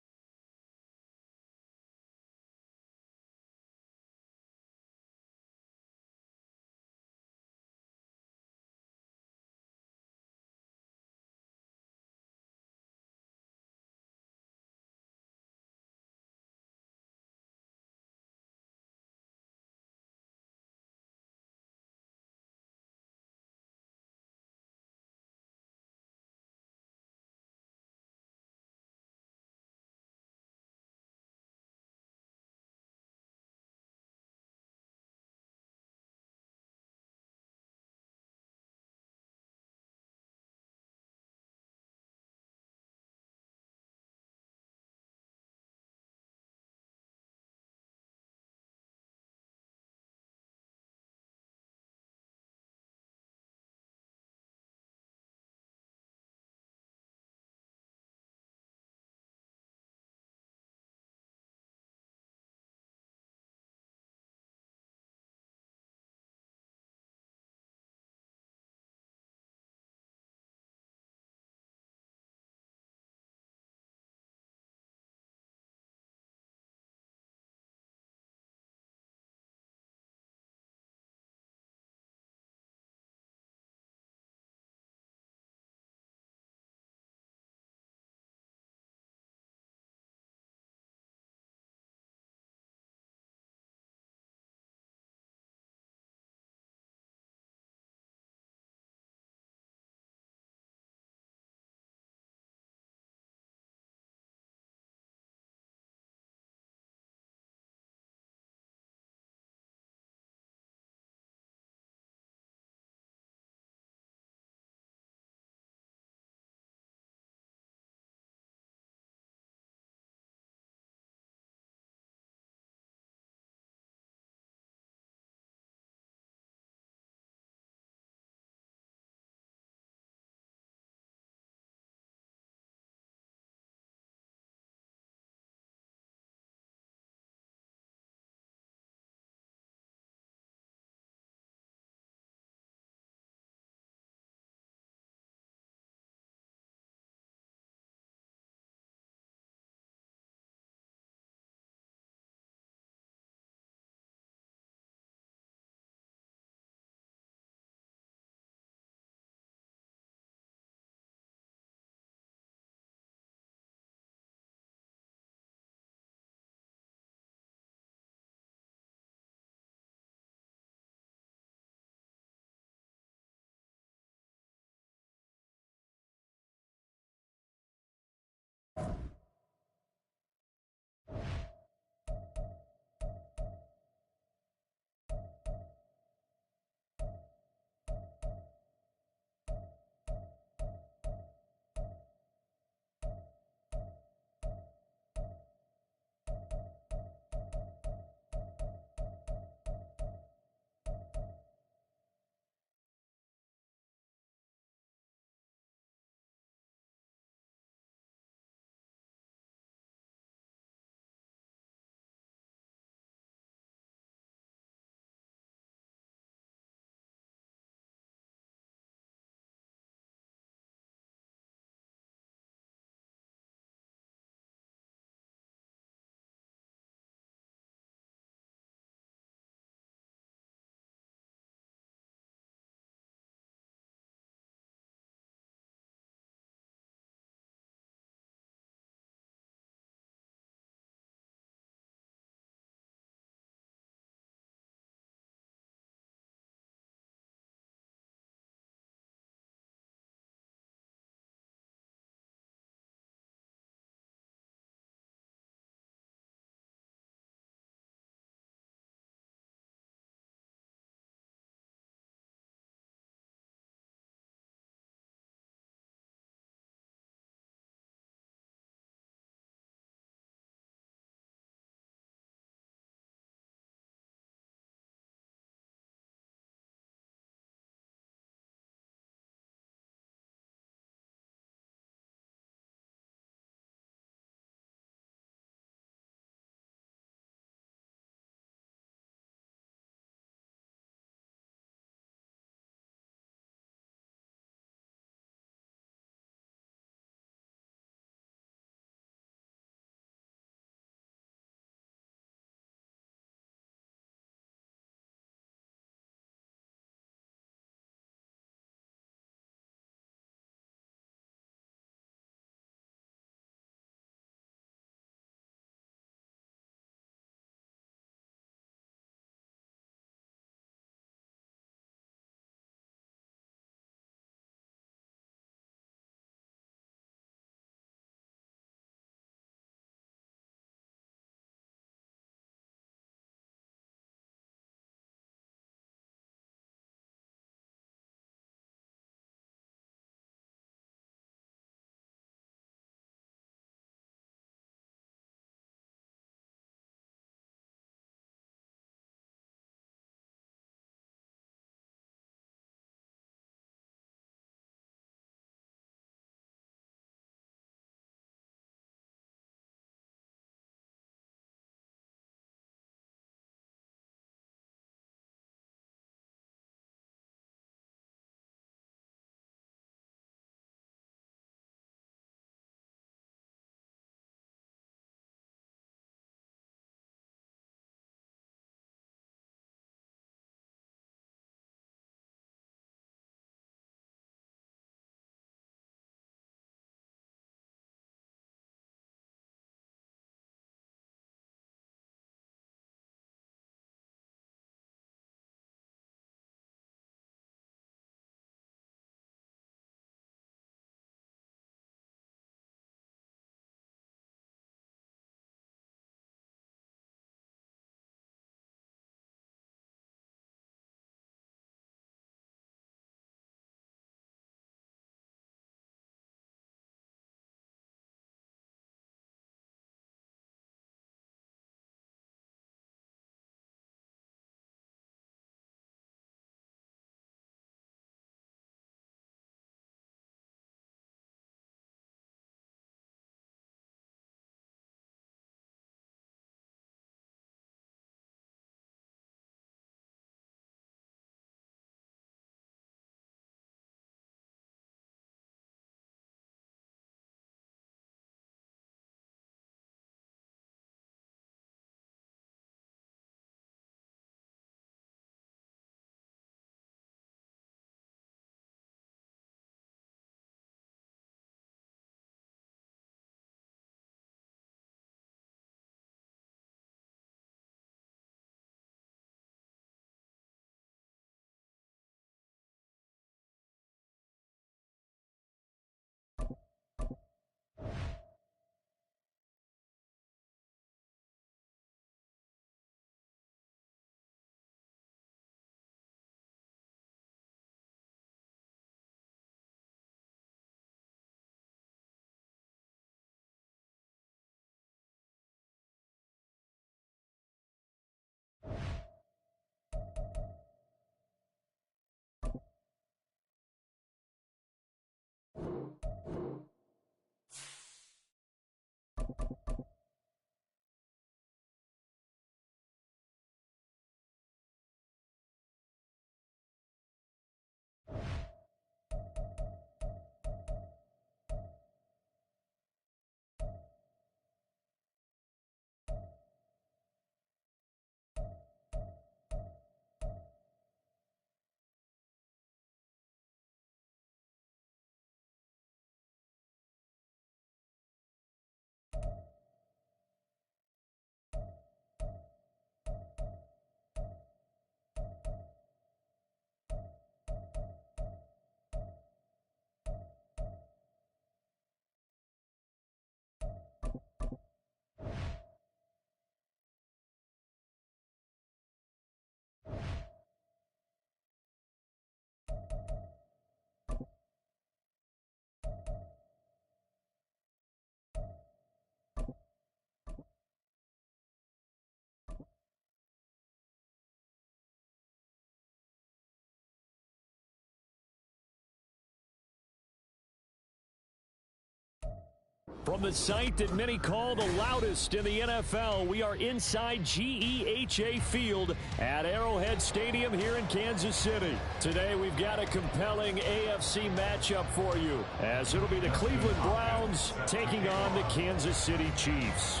From the site that many call the loudest in the NFL, we are inside GEHA Field at Arrowhead Stadium here in Kansas City. Today we've got a compelling AFC matchup for you, as it'll be the Cleveland Browns taking on the Kansas City Chiefs.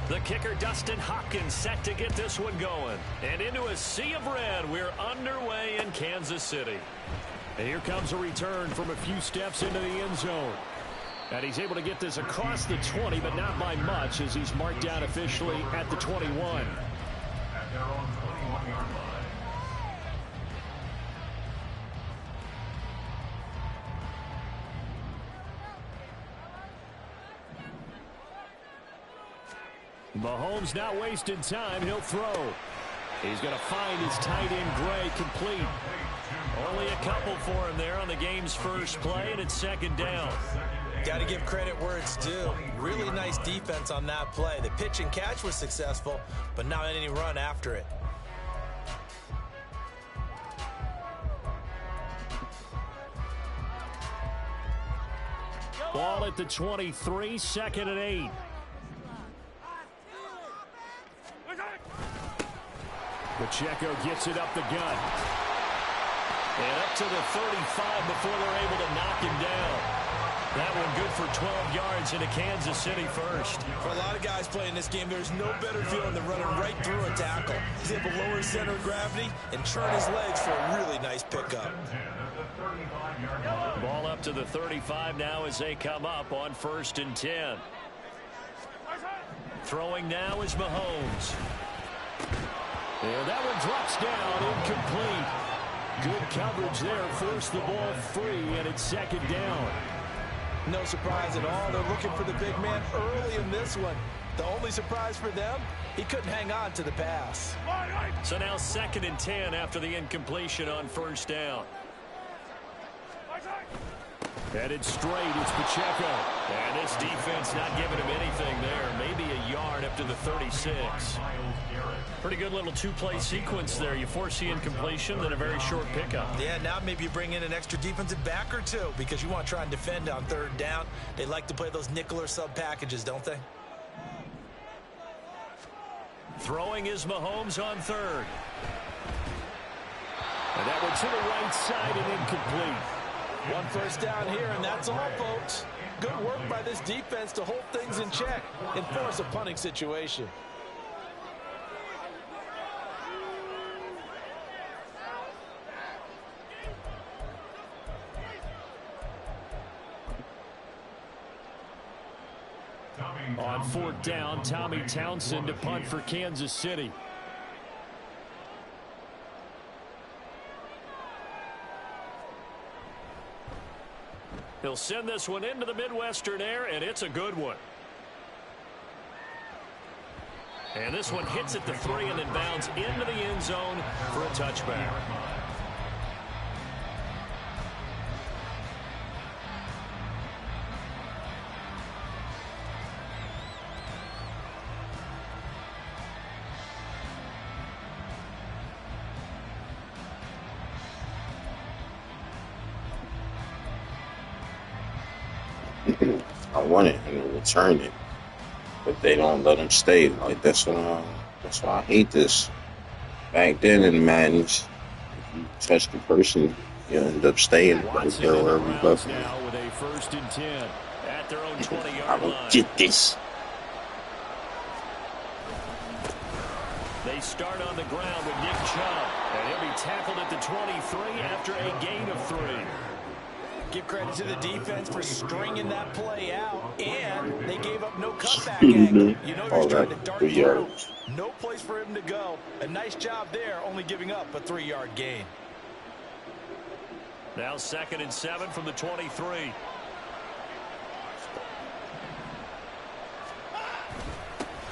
The kicker, Dustin Hopkins, set to get this one going. And into a sea of red, we're underway in Kansas City. And here comes a return from a few steps into the end zone. And he's able to get this across the 20, but not by much, as he's marked down officially at the 21. At their own 21-yard line. Mahomes not wasting time. He'll throw. He's going to find his tight end, Gray, complete. Only a couple for him there on the game's first play, and it's second down. Got to give credit where it's due. Really nice defense on that play. The pitch and catch was successful, but not any run after it. Ball at the 23, second and 8. Pacheco gets it up the gut. And up to the 35 before they're able to knock him down. That one good for 12 yards into Kansas City first. For a lot of guys playing this game, there's no better feeling than running right through a tackle. He's able to lower his center of gravity and turn his legs for a really nice pickup. Ball up to the 35 now as they come up on 1st and 10. Throwing now is Mahomes. And that one drops down, incomplete. Good coverage there, forced the ball free, and it's second down. No surprise at all. They're looking for the big man early in this one. The only surprise for them, he couldn't hang on to the pass. So now 2nd and 10 after the incompletion on 1st down. Headed straight, it's Pacheco. And this defense not giving him anything there. Maybe a yard up to the 36. Pretty good little two-play sequence there. You force the incompletion, then a very short pickup. Yeah, now maybe you bring in an extra defensive back or two because you want to try and defend on 3rd down. They like to play those nickel or sub packages, don't they? Throwing is Mahomes on 3rd. And that one to the right side and incomplete. 1 first down here, and that's all, folks. Good work by this defense to hold things in check and force a punting situation. On 4th down, Tommy Townsend to punt for Kansas City. He'll send this one into the Midwestern air, and it's a good one. And this one hits at the 3 and then bounds into the end zone for a touchback. I wanted him to return it, but they don't let him stay. Like that's why I hate this. Back then in Madden's, if you touch the person, you end up staying right there wherever you left him. Now with a 1st and 10 at their own I 20-yard don't line. get this. They start on the ground with Nick Chubb, and he'll be tackled at the 23 after a gain of 3. Give credit to the defense for stringing that play out, and they gave up no cutback angle. You know he's trying to dart through. No place for him to go. A nice job there, only giving up a 3-yard gain. Now 2nd and 7 from the 23.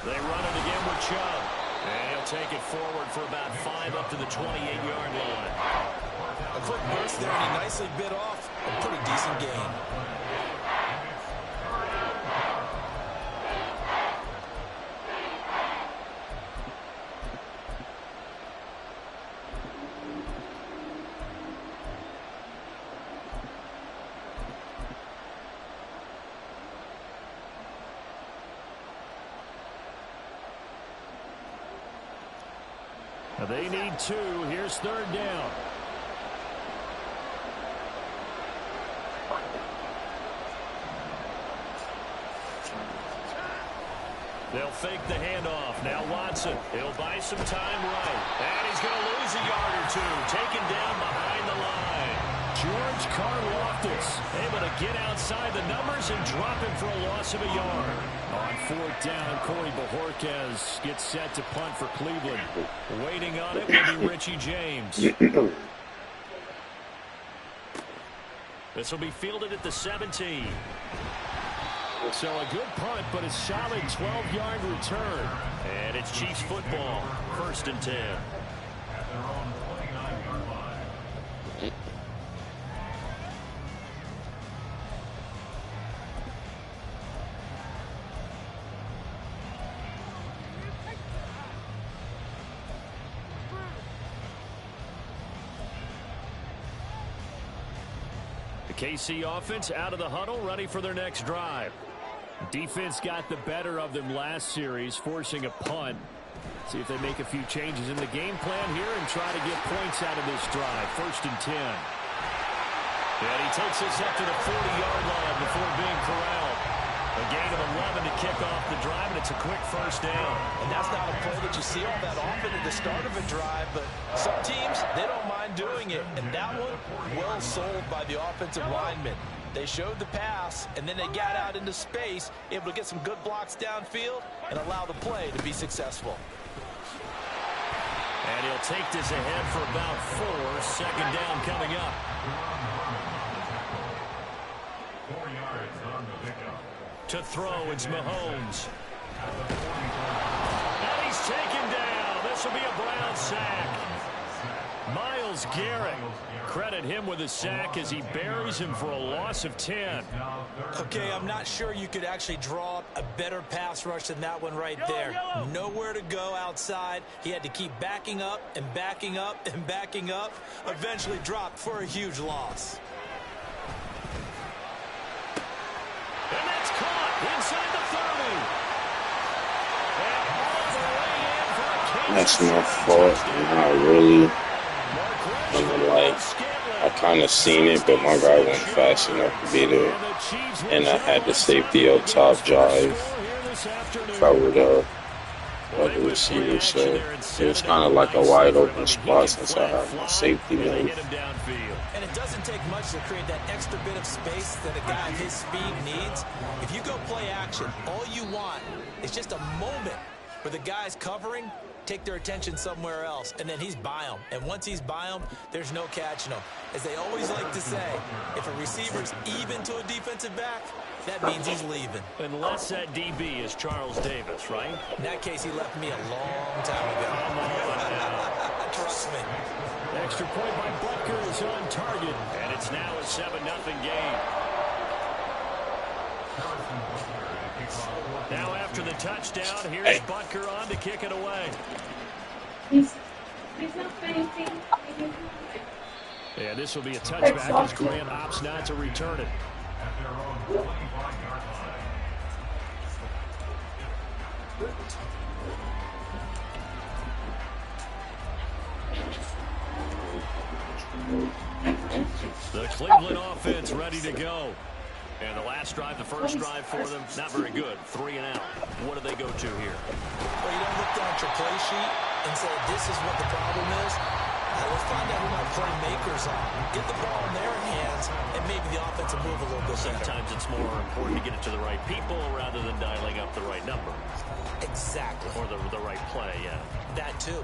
They run it again with Chubb. And he'll take it forward for about 5 up to the 28-yard line. A quick burst there, and he nicely bit off a pretty decent gain. They need 2. Here's 3rd down. They'll fake the handoff. Now Watson. He'll buy some time right. And he's going to lose a yard or 2. Taken down behind the line. George Karlaftis able to get outside the numbers and drop him for a loss of a yard. On 4th down, Corey Bojorquez gets set to punt for Cleveland. Waiting on it will be Richie James. This will be fielded at the 17. So a good punt, but a solid 12-yard return. And it's Chiefs football, 1st and 10. At their own 29-yard line. The KC offense out of the huddle, ready for their next drive. Defense got the better of them last series, forcing a punt. See if they make a few changes in the game plan here and try to get points out of this drive. 1st and 10. And he takes this up to the 40-yard line before being corralled. A gain of 11 to kick off the drive, and it's a quick 1st down. And that's not a play that you see all that often at the start of a drive, but some teams, they don't mind doing it. And that one, well sold by the offensive lineman. They showed the pass, and then they got out into space, able to get some good blocks downfield and allow the play to be successful. And he'll take this ahead for about 4. 2nd down coming up. 4 yards on the pickup. To throw, it's Mahomes. And he's taken down. This will be a Brown sack. Myles Garrett. Credit him with a sack as he buries him for a loss of 10. Okay, I'm not sure you could actually draw up a better pass rush than that one right there. Nowhere to go outside. He had to keep backing up and backing up and backing up. Eventually dropped for a huge loss. And that's caught inside the 30. That's my fault. Not really. I kind of seen it, but my guy went fast enough to be there. And I had the safety up top drive covered by the receiver, so it was kind of like a wide open spot since I had my safety made. And it doesn't take much to create that extra bit of space that a guy of his speed needs. If you go play action, all you want is just a moment where the guy's covering, take their attention somewhere else, and then he's by them. And once he's by them, there's no catching him. As they always like to say, if a receiver's even to a defensive back, that means he's leaving. Unless that DB is Charles Davis, right? In that case, he left me a long time ago. Trust me. Extra point by Butker is on target, and it's now a 7-0 game. Now after the touchdown, here's Butker on to kick it away. He's not fainting. Yeah, this will be a touchback as Grant opts not to return it. At their own 25-yard line. The Cleveland offense ready to go. And the last drive, the first drive for them, not very good. 3 and out. What do they go to here? Well, you don't look down at your play sheet and say, this is what the problem is. Let's find out who my playmakers are. Get the ball in their hands, and maybe the offense will move a little bit better. Sometimes it's more important to get it to the right people rather than dialing up the right number. Exactly. Or the right play, yeah. That too.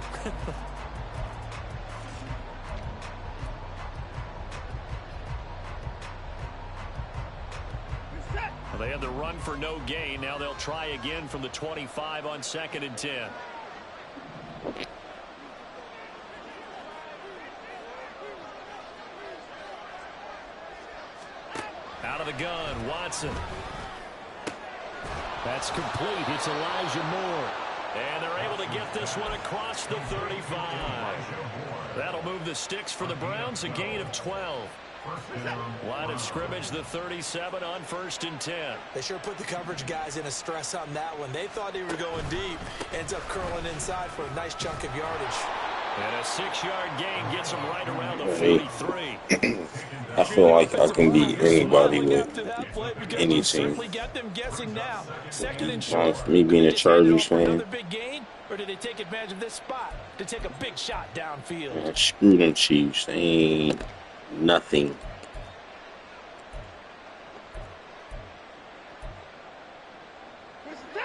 Well, they had the run for no gain. Now they'll try again from the 25 on 2nd and 10. Out of the gun, Watson. That's complete. It's Elijah Moore. And they're able to get this one across the 35. That'll move the sticks for the Browns, a gain of 12. Line of scrimmage, the 37 on 1st and 10. They sure put the coverage guys in a stress on that one. They thought they were going deep. Ends up curling inside for a nice chunk of yardage. And a 6-yard gain gets him right around the 43. I feel like I can beat anybody with any team. For me being a Chargers fan, Or did they take advantage of this spot to take a big shot downfield? man, screw them Chiefs. They ain't nothing.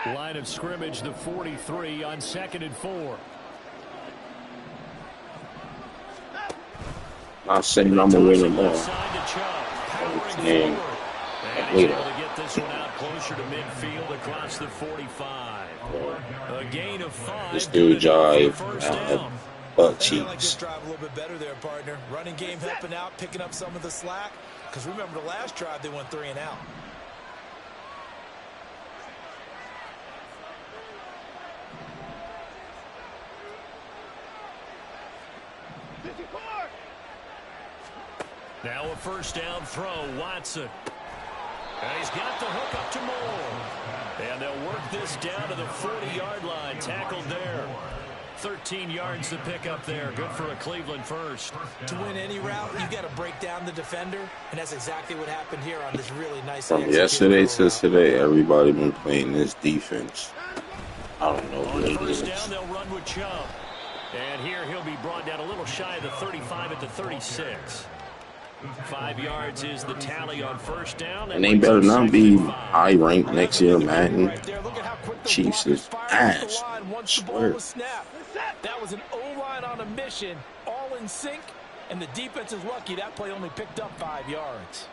Line of scrimmage, the 43 on 2nd and 4. Not saying I'm gonna win them all. And able to get this one out closer to midfield across the 45. A gain of 5. This dude jive butt Just cheeks. drive a little bit better there, partner. Running game helping out, picking up some of the slack. Because remember the last drive, they went 3 and out. Now a first down throw, Watson. And he's got the hook up to Moore. And they'll work this down to the 40-yard line. Tackled there. 13 yards to pick up there. Good for a Cleveland first. To win any route, you got to break down the defender. And that's exactly what happened here on this really nice From yesterday to today, everybody been playing this defense. I don't know On what it first is. down, they'll run with Chubb. And here he'll be brought down a little shy of the 35 at the 36. 5 yards is the tally on first down. And they better not be high ranked next year, Madden. Chiefs is ass. Swear. That was an O-line on a mission, all in sync, and the defense is lucky that play only picked up 5 yards.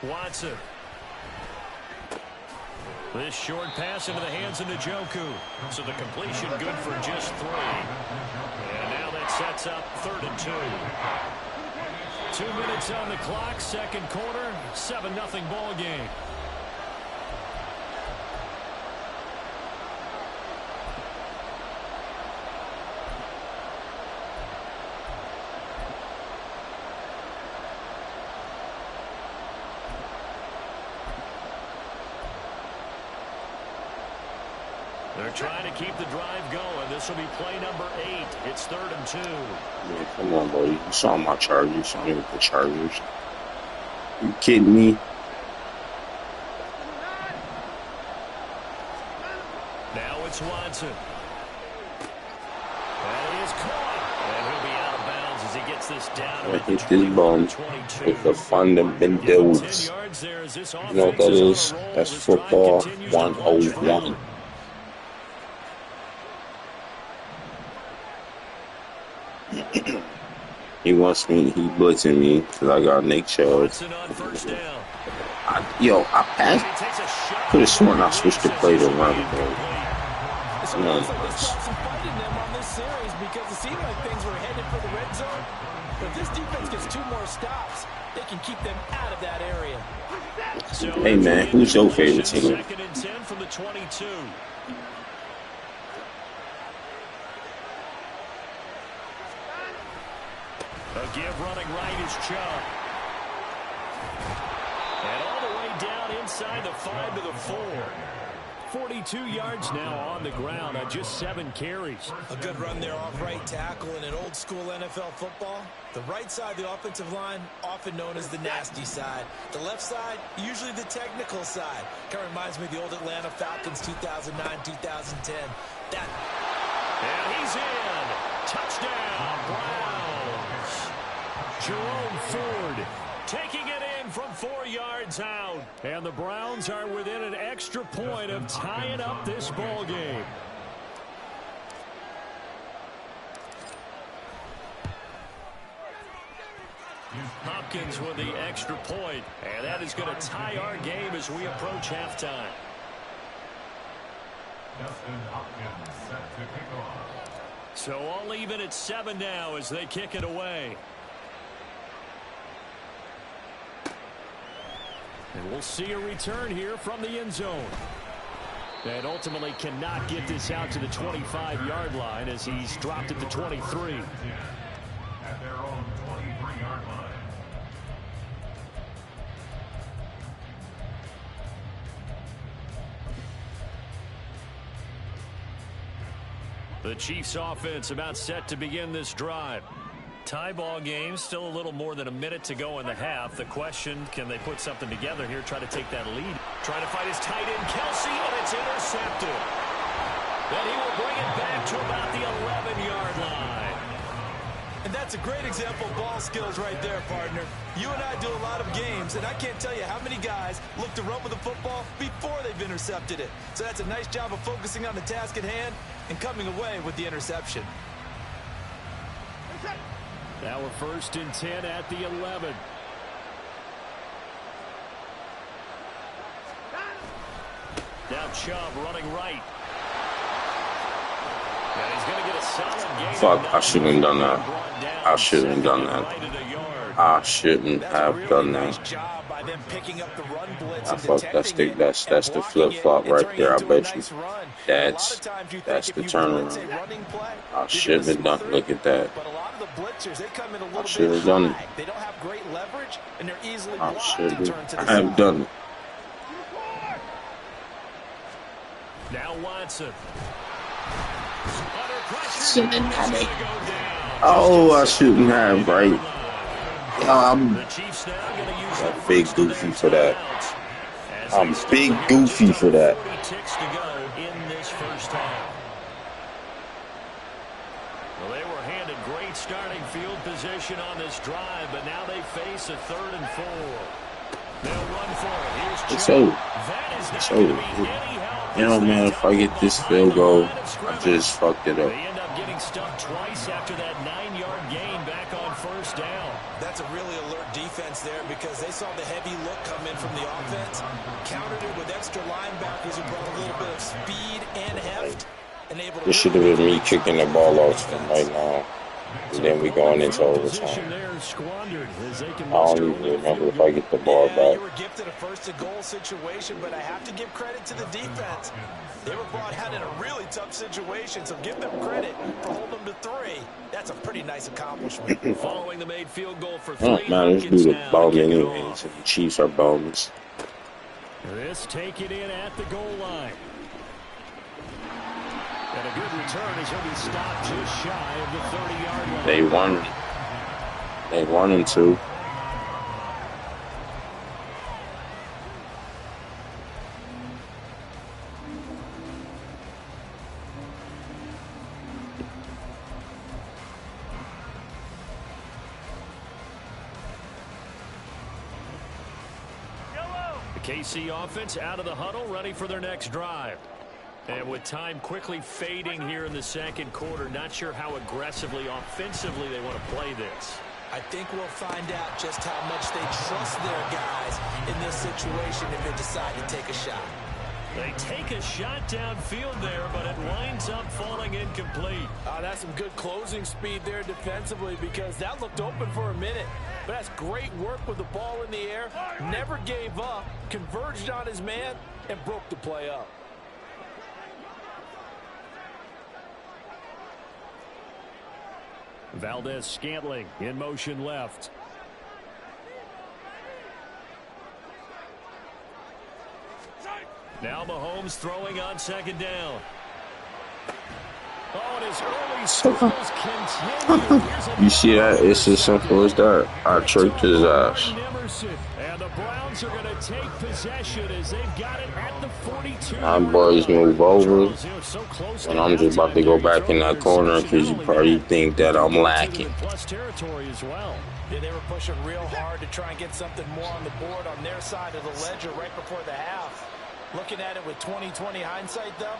Watson. This short pass into the hands of Njoku. So the completion good for just 3. And now that sets up 3rd and 2. 2 minutes on the clock, second quarter, 7-0 ball game. They're trying to keep the drive going. This will be play number 8. It's 3rd and 2. Man, come on, bro. You saw my Chargers. You saw me with the Chargers. You kidding me? Now it's Watson. And he is caught. And he'll be out of bounds as he gets this down. I hit this bum with the fundamentals. You know what that is? That's football 101. He wants me, he blitzing me because I got Nick Chubb. I passed. Could have sworn I switched the play to run, bro. No, because it seemed like things were headed for the red zone. But if this defense gets 2 more stops, they can keep them out of that area. Hey, man, who's your favorite team? 2nd and 10 from the 22. A give running right is Chubb. And all the way down inside the 5 to the 4. 42 yards now on the ground on just 7 carries. A good run there off right tackle in an old school NFL football. The right side of the offensive line, often known as the nasty side. The left side, usually the technical side. Kind of reminds me of the old Atlanta Falcons 2009, 2010. And he's in. Touchdown, Browns. Jerome Ford taking it in from 4 yards out. And the Browns are within an extra point of tying up this ball game. Hopkins with the extra point. And that is going to tie our game as we approach halftime. Justin Hopkins set to kick off. So all even at 7 now as they kick it away. And we'll see a return here from the end zone. And ultimately cannot get this out to the 25-yard line as he's dropped at the 23. At their own 23-yard line. The Chiefs offense about set to begin this drive. Tie ball game, still a little more than a minute to go in the half. The question, can they put something together here, try to take that lead? Trying to fight his tight end, Kelsey, and it's intercepted. Then he will bring it back to about the 11-yard line. And that's a great example of ball skills right there, partner. You and I do a lot of games, and I can't tell you how many guys look to run with the football before they've intercepted it. So that's a nice job of focusing on the task at hand and coming away with the interception. Now we're 1st and 10 at the 11. Now Chubb running right. And he's going to get a solid gain. Fuck, I shouldn't have done that. I shouldn't have done that. I shouldn't have done that. I fucked that stick. That's the flip flop right there. I bet you. That's the turnaround. I shouldn't have done. Look at that. I should have done it. They don't have great leverage, and they're easily I blocked should and turned to the have. I have side. done it. Now Watson. Shouldn't have it. Oh, I shouldn't have, right? I'm big goofy for that. I'm big goofy for that. Well, they were handed great starting field position on this drive, but now they face a 3rd and 4. They'll run for it. Here's It's over. It's over. You know, man, if I get this field goal, I just fucked it up. They end up getting stuck twice after that 9-yard gain back on 1st down. That's a really alert defense there because they saw the heavy look come in from the offense, countered it with extra linebackers who brought a little bit of speed and heft. And able to This should have been me kicking the ball off him right now. And then we going into overtime. I don't even remember if I get the ball back. You were gifted a 1st and goal situation, but I have to give credit to the defense. They were brought out in a really tough situation, so give them credit for holding them to 3. That's a pretty nice accomplishment. Following the made field goal for 3. Oh, man, this dude a bum anyways. And the Chiefs are bums. This take it in at the goal line. And a good return as he'll be stopped just shy of the 30-yard line. They won. They 1 and 2. The KC offense out of the huddle, ready for their next drive. And with time quickly fading here in the 2nd quarter, not sure how aggressively, offensively they want to play this. I think we'll find out just how much they trust their guys in this situation if they decide to take a shot. They take a shot downfield there, but it winds up falling incomplete. That's some good closing speed there defensively because that looked open for a minute. But that's great work with the ball in the air. Never gave up, converged on his man, and broke the play up. Valdez-Scantling in motion left. Now Mahomes throwing on 2nd down. Oh, and his early struggles continue. You see that? It's as simple as that. I tricked his ass. And the Browns are going to take possession as they've got it at the 42. My boys move over, and I'm just about to go back in that corner because you probably think that I'm lacking. Plus territory as well. Yeah, they were pushing real hard to try and get something more on the board on their side of the ledger right before the half. Looking at it with 20/20 hindsight, though,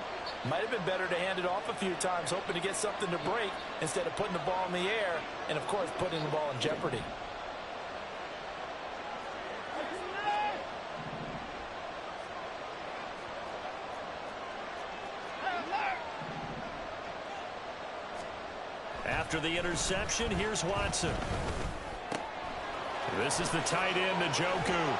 might have been better to hand it off a few times, hoping to get something to break instead of putting the ball in the air and, of course, putting the ball in jeopardy. After the interception, here's Watson. This is the tight end, Njoku.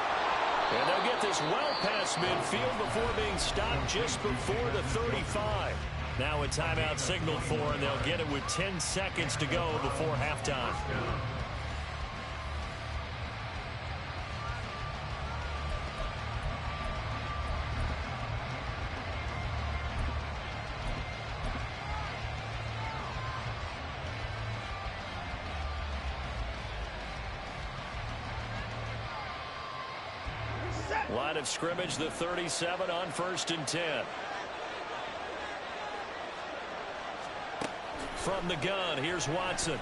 And they'll get this well past midfield before being stopped just before the 35. Now a timeout signaled for, and they'll get it with 10 seconds to go before halftime. Line of scrimmage, the 37 on 1st and 10. From the gun, here's Watson.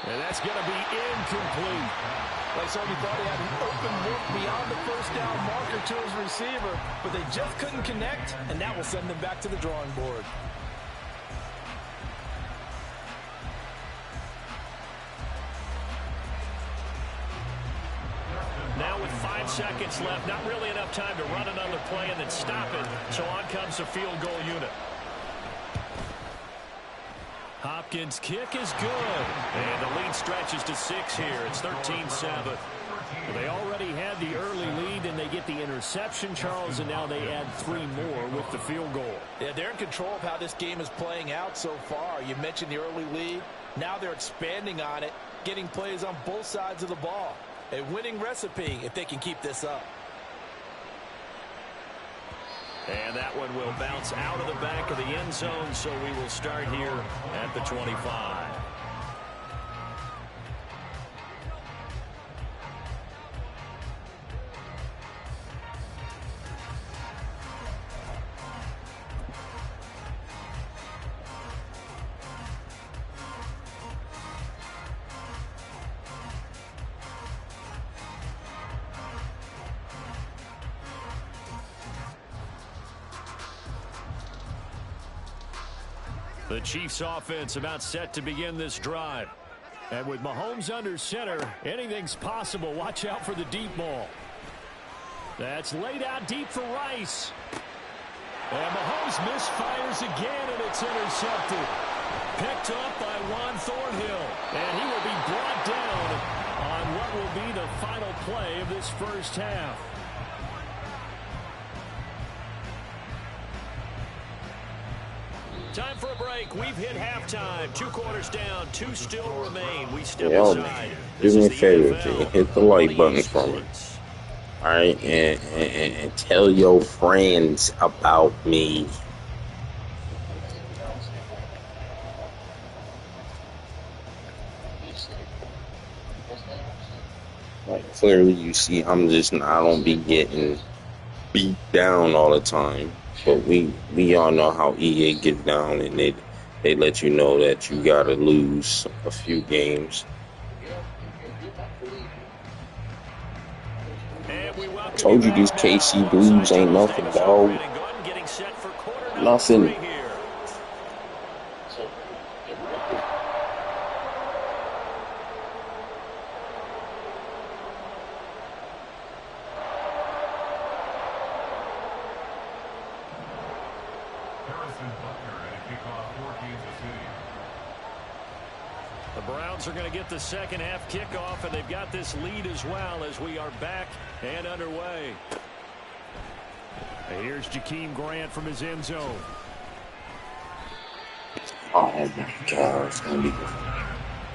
And that's going to be incomplete. Like somebody thought he had an open look beyond the first down marker to his receiver, but they just couldn't connect, and that will send them back to the drawing board. Now with 5 seconds left, not really enough time to run another play and then stop it, so on comes the field goal unit. Hopkins' kick is good. And the lead stretches to 6 here. It's 13-7. They already had the early lead, and they get the interception, Charles, and now they add 3 more with the field goal. Yeah, they're in control of how this game is playing out so far. You mentioned the early lead. Now they're expanding on it, getting plays on both sides of the ball. A winning recipe if they can keep this up. And that one will bounce out of the back of the end zone, so we will start here at the 25. The Chiefs offense about set to begin this drive. And with Mahomes under center, anything's possible. Watch out for the deep ball. That's laid out deep for Rice. And Mahomes misfires again, and it's intercepted. Picked up by Juan Thornhill. And he will be brought down on what will be the final play of this first half. Time for a break. We've hit halftime. 2 quarters down. 2 still remain. We step aside. Do me a favor, hit the like button for me. All right, and tell your friends about me. Like, clearly you see I don't be getting beat down all the time. But we all know how EA get down, and they let you know that you gotta lose a few games. I told you these KC Blues ain't nothing, dog. Nothing. The Browns are going to get the second half kickoff, and they've got this lead as well as we are back and underway. And here's Jakeem Grant from his end zone. Oh my God, it's gonna be good.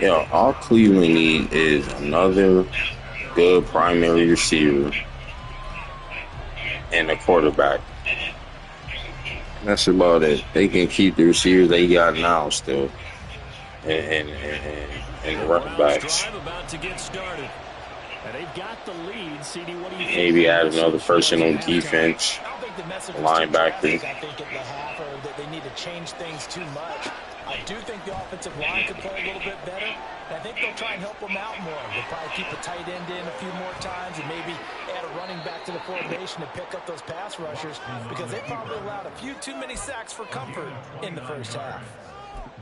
Yeah, all Cleveland need is another good primary receiver and a quarterback. That's about it. They can keep the receivers they got now still. And the running backs. About to get started. And they've got the lead. CD, what do you Maybe think? add another person on defense. I don't think the message Linebacker. was too drastic, I think, at the half, or that they need to change things too much. I do think the offensive line could play a little bit better. And I think they'll try and help them out more. They'll probably keep the tight end in a few more times and maybe add a running back to the formation to pick up those pass rushers, because they probably allowed a few too many sacks for comfort in the first half.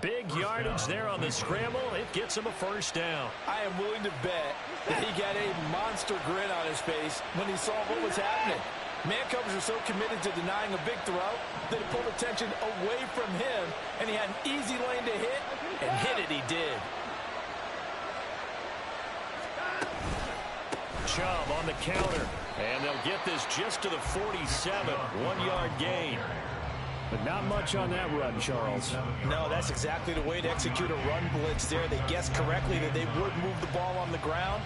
Big yardage there on the scramble. It gets him a first down. I am willing to bet that he got a monster grin on his face when he saw what was happening. Man covers are so committed to denying a big throw that it pulled attention away from him, and he had an easy lane to hit, and hit it he did. Chubb on the counter, and they'll get this just to the 47. 1-yard gain. But not much on that run, Charles. No, that's exactly the way to execute a run blitz there. They guessed correctly that they would move the ball on the ground,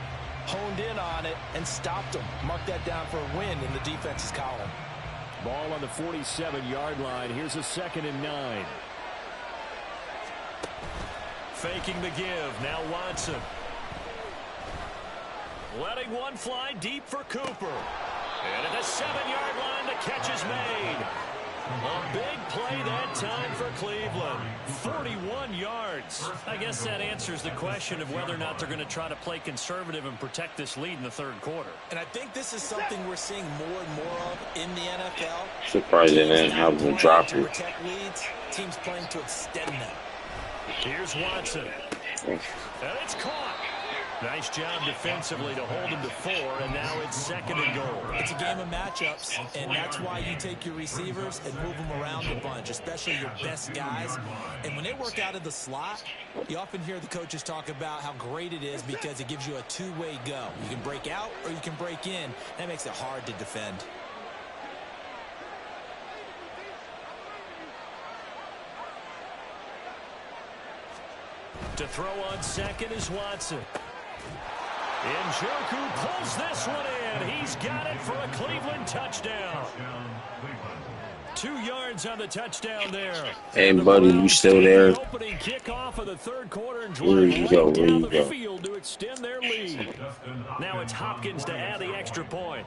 honed in on it, and stopped them. Mark that down for a win in the defense's column. Ball on the 47-yard line. Here's a 2nd and 9. Faking the give. Now Watson. Letting one fly deep for Cooper. And at the 7-yard line, the catch is made. A big play that time for Cleveland. 41 yards. I guess that answers the question of whether or not they're going to try to play conservative and protect this lead in the third quarter. And I think this is something we're seeing more and more of in the NFL. Surprised they didn't have them drop it. Protect leads, teams playing to extend them. Here's Watson. And it's caught. Nice job defensively to hold him to 4, and now it's 2nd and goal. It's a game of matchups, and that's why you take your receivers and move them around a bunch, especially your best guys. And when they work out of the slot, you often hear the coaches talk about how great it is because it gives you a two-way go. You can break out or you can break in. That makes it hard to defend. To throw on 2nd is Watson. Njoku pulls this one in. He's got it for a Cleveland touchdown. 2 yards on the touchdown there. Hey, buddy, you still there? Opening kickoff of the third quarter and Where you go? Where down you the go? field to extend their lead. Now it's Hopkins to add the extra point.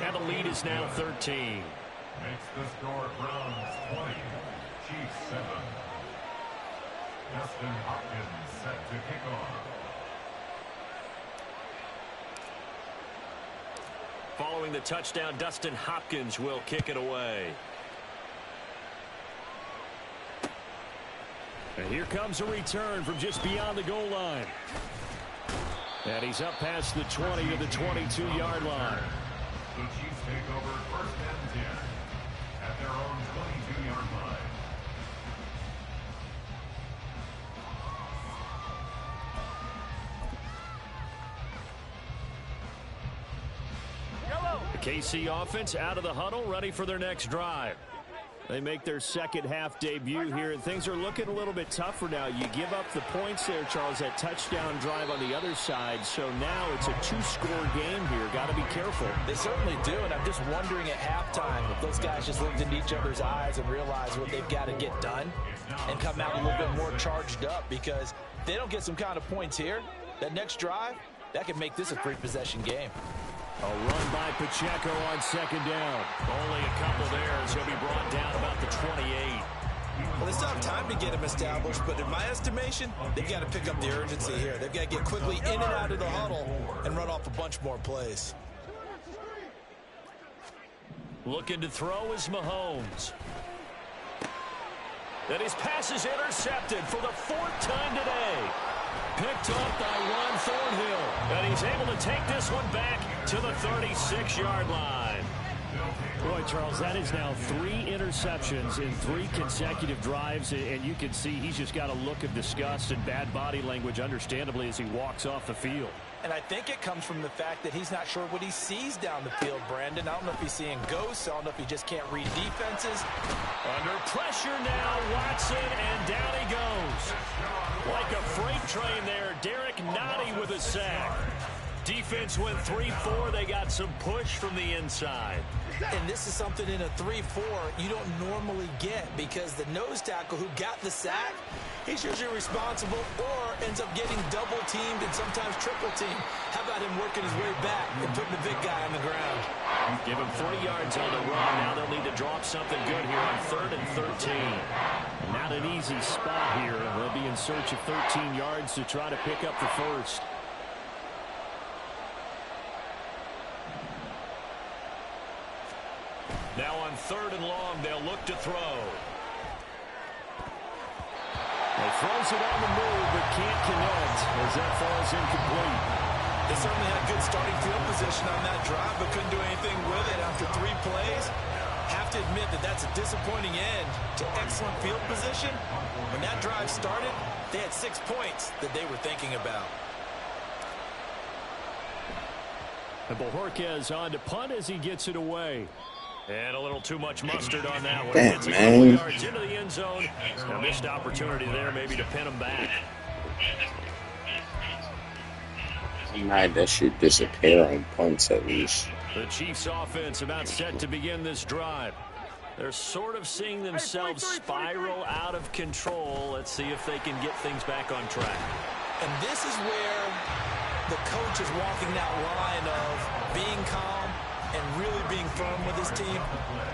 And the lead is now 13. Makes the score Browns 20, Chiefs 7. Dustin Hopkins set to kick off. Following the touchdown, Dustin Hopkins will kick it away. And here comes a return from just beyond the goal line. And he's up past the 20 to the 22-yard line. The Chiefs take over 1st and 10 at their own 22-yard line. The KC offense out of the huddle, ready for their next drive. They make their second half debut here, and things are looking a little bit tougher now. You give up the points there, Charles, that touchdown drive on the other side. So now it's a 2-score game here. Got to be careful. They certainly do, and I'm just wondering at halftime if those guys just looked into each other's eyes and realized what they've got to get done and come out a little bit more charged up, because if they don't get some kind of points here, that next drive, that could make this a 3-possession game. A run by Pacheco on 2nd down. Only a couple there as he'll be brought down about the 28. Well, they still have time to get him established, but in my estimation, they've got to pick up the urgency here. They've got to get quickly in and out of the huddle and run off a bunch more plays. Looking to throw is Mahomes. And his pass is intercepted for the 4th time today. Picked up by Ron Thornhill. And he's able to take this one back to the 36-yard line. Boy, Charles, that is now 3 interceptions in 3 consecutive drives, and you can see he's just got a look of disgust and bad body language, understandably, as he walks off the field. And I think it comes from the fact that he's not sure what he sees down the field, Brandon. I don't know if he's seeing ghosts. I don't know if he just can't read defenses. Under pressure now, Watson, and down he goes. Like a freight train there, Derek Nottie with a sack. Defense went 3-4. They got some push from the inside. And this is something in a 3-4 you don't normally get, because the nose tackle who got the sack, he's usually responsible or ends up getting double teamed and sometimes triple teamed. How about him working his way back and putting the big guy on the ground? Give him 40 yards on the run. Now they'll need to drop something good here on 3rd and 13. Not an easy spot here. They'll be in search of 13 yards to try to pick up the first. Now on 3rd and long, they'll look to throw. He throws it on the move, but can't connect as that falls incomplete. They certainly had good starting field position on that drive, but couldn't do anything with it after 3 plays. Have to admit that that's a disappointing end to excellent field position. When that drive started, they had 6 points that they were thinking about. And Bojorquez on to punt as he gets it away. And a little too much mustard on that one. Damn, It's a couple man. yards into the end zone. A missed opportunity there maybe to pin him back. I'm mad that shit disappear on punts at least. The Chiefs offense about set to begin this drive. They're sort of seeing themselves spiral out of control. Let's see if they can get things back on track. And this is where the coach is walking that line of being calm and really being firm with his team.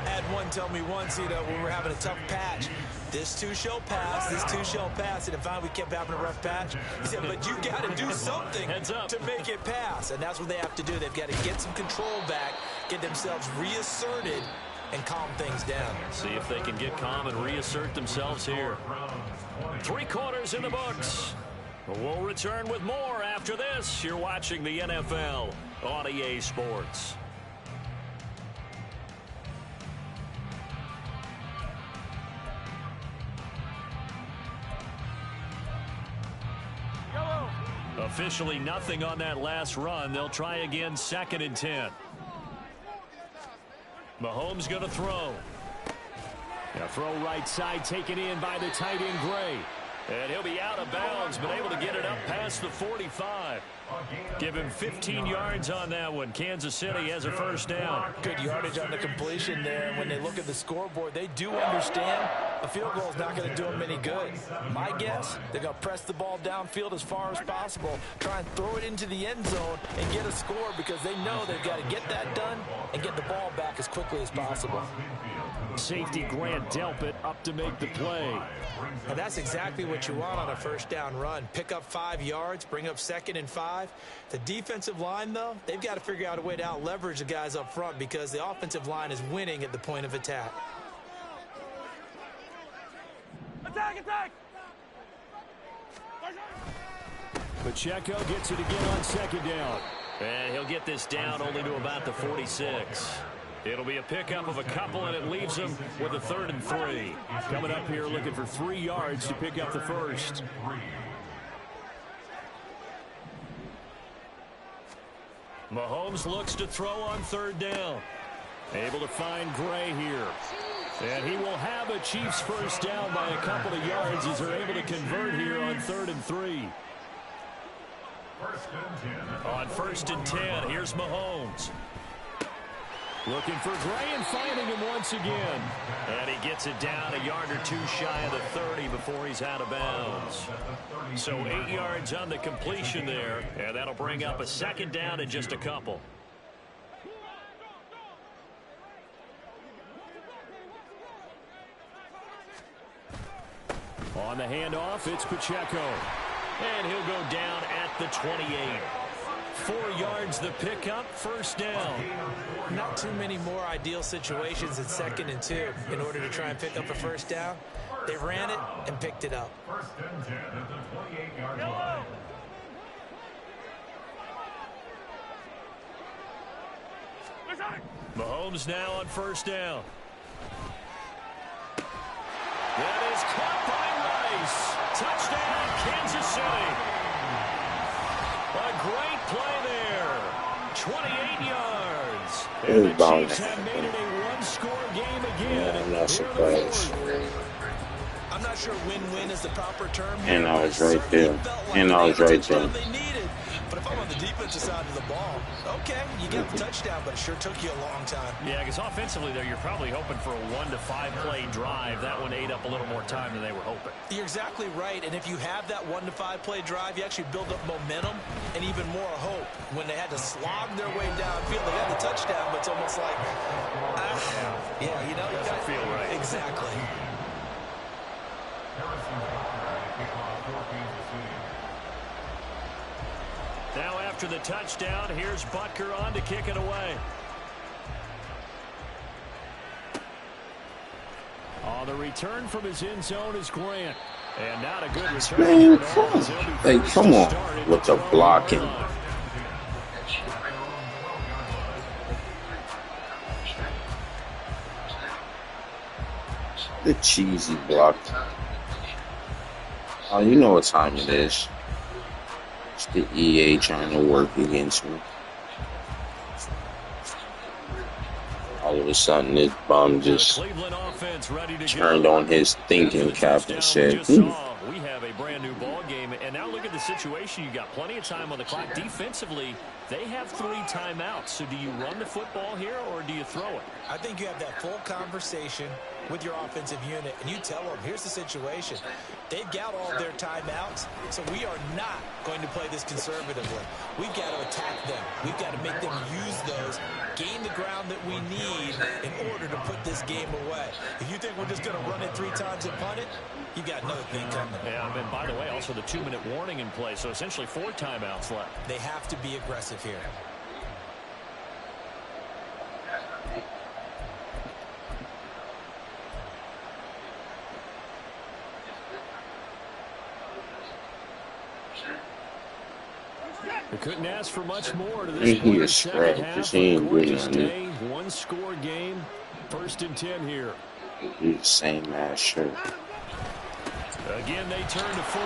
I had one tell me once, when we're having a tough patch, this too shall pass, this too shall pass. And if we kept having a rough patch, he said, but you got to do something to make it pass. And that's what they have to do. They've got to get some control back, get themselves reasserted, and calm things down. See if they can get calm and reassert themselves here. 3 quarters in the books. We'll return with more after this. You're watching the NFL on EA Sports. Officially nothing on that last run. They'll try again, 2nd and 10. Mahomes going to throw. A throw right side, taken in by the tight end Gray. And he'll be out of bounds, but able to get it up past the 45. Give him 15 yards on that one. Kansas City has a first down. Good yardage on the completion there. When they look at the scoreboard, they do understand a field goal is not going to do them any good. My guess, they're going to press the ball downfield as far as possible, try and throw it into the end zone and get a score because they know they've got to get that done and get the ball back as quickly as possible. Safety Grant Delpit up to make the play. And that's exactly what you want on a first down run. Pick up 5 yards, bring up 2nd and 5. The defensive line, though, they've got to figure out a way to out-leverage the guys up front because the offensive line is winning at the point of attack. Attack, attack! Pacheco gets it again on 2nd down. And he'll get this down only to about the 46. It'll be a pickup of a couple, and it leaves him with a 3rd and 3. Coming up here looking for 3 yards to pick up the first. Mahomes looks to throw on 3rd down. Able to find Gray here. And he will have a Chiefs first down by a couple of yards as they're able to convert here on 3rd and 3. On 1st and 10, here's Mahomes. Looking for Gray and finding him once again. And he gets it down a yard or 2 shy of the 30 before he's out of bounds. So 8 yards on the completion there. And that'll bring up a 2nd down and just a couple. On the handoff, it's Pacheco. And he'll go down at the 28. 4 yards the pickup, first down. Not too many more ideal situations at 2nd and 2 in order to try and pick up a first down. They ran it and picked it up. 1st and 10 at the 28-yard line. Mahomes now on 1st down. That is caught by Rice. Touchdown, Kansas City. A great play there. 28 yards. And the Chiefs have made it a one-score game again. Yeah, I'm not surprised. I'm not sure win-win is the proper term here. And I was right there. And I was right there. But if I'm on the defensive side of the ball, okay, you got the touchdown, but it sure took you a long time. Yeah, because offensively there, you're probably hoping for a 1 to 5 play drive. That one ate up a little more time than they were hoping. You're exactly right, and if you have that 1 to 5 play drive, you actually build up momentum and even more hope. When they had to slog their way downfield, they got the touchdown, but it's almost like, yeah, you know, it doesn't feel right. Exactly. Now after the touchdown, here's Butker on to kick it away. On the return from his end zone is Grant. And not a good return. Man, hey, come on with the blocking. The cheesy block. Oh, you know what time it is. It's the EA trying to work against me. All of a sudden, this bum just turned on his thinking cap and said, We have a brand new ball game, and now look at the situation. You got plenty of time on the clock. Defensively, they have 3 timeouts. So do you run the football here or do you throw it? I think you have that full conversation with your offensive unit, and you tell them, here's the situation. They've got all their timeouts, so we are not going to play this conservatively. We've got to attack them. We've got to make them use those, gain the ground that we need in order to put this game away. If you think we're just going to run it 3 times and punt it, you've got another thing coming. Yeah, and by the way, also the 2-minute warning in play, so essentially 4 timeouts left. They have to be aggressive here. We couldn't ask for much more to this He point in is second scratch, half. 'cause he ain't really Gorgeous on it. day, 1-score game, 1st and 10 here. He's the same ass shirt. Again, they turn to 4.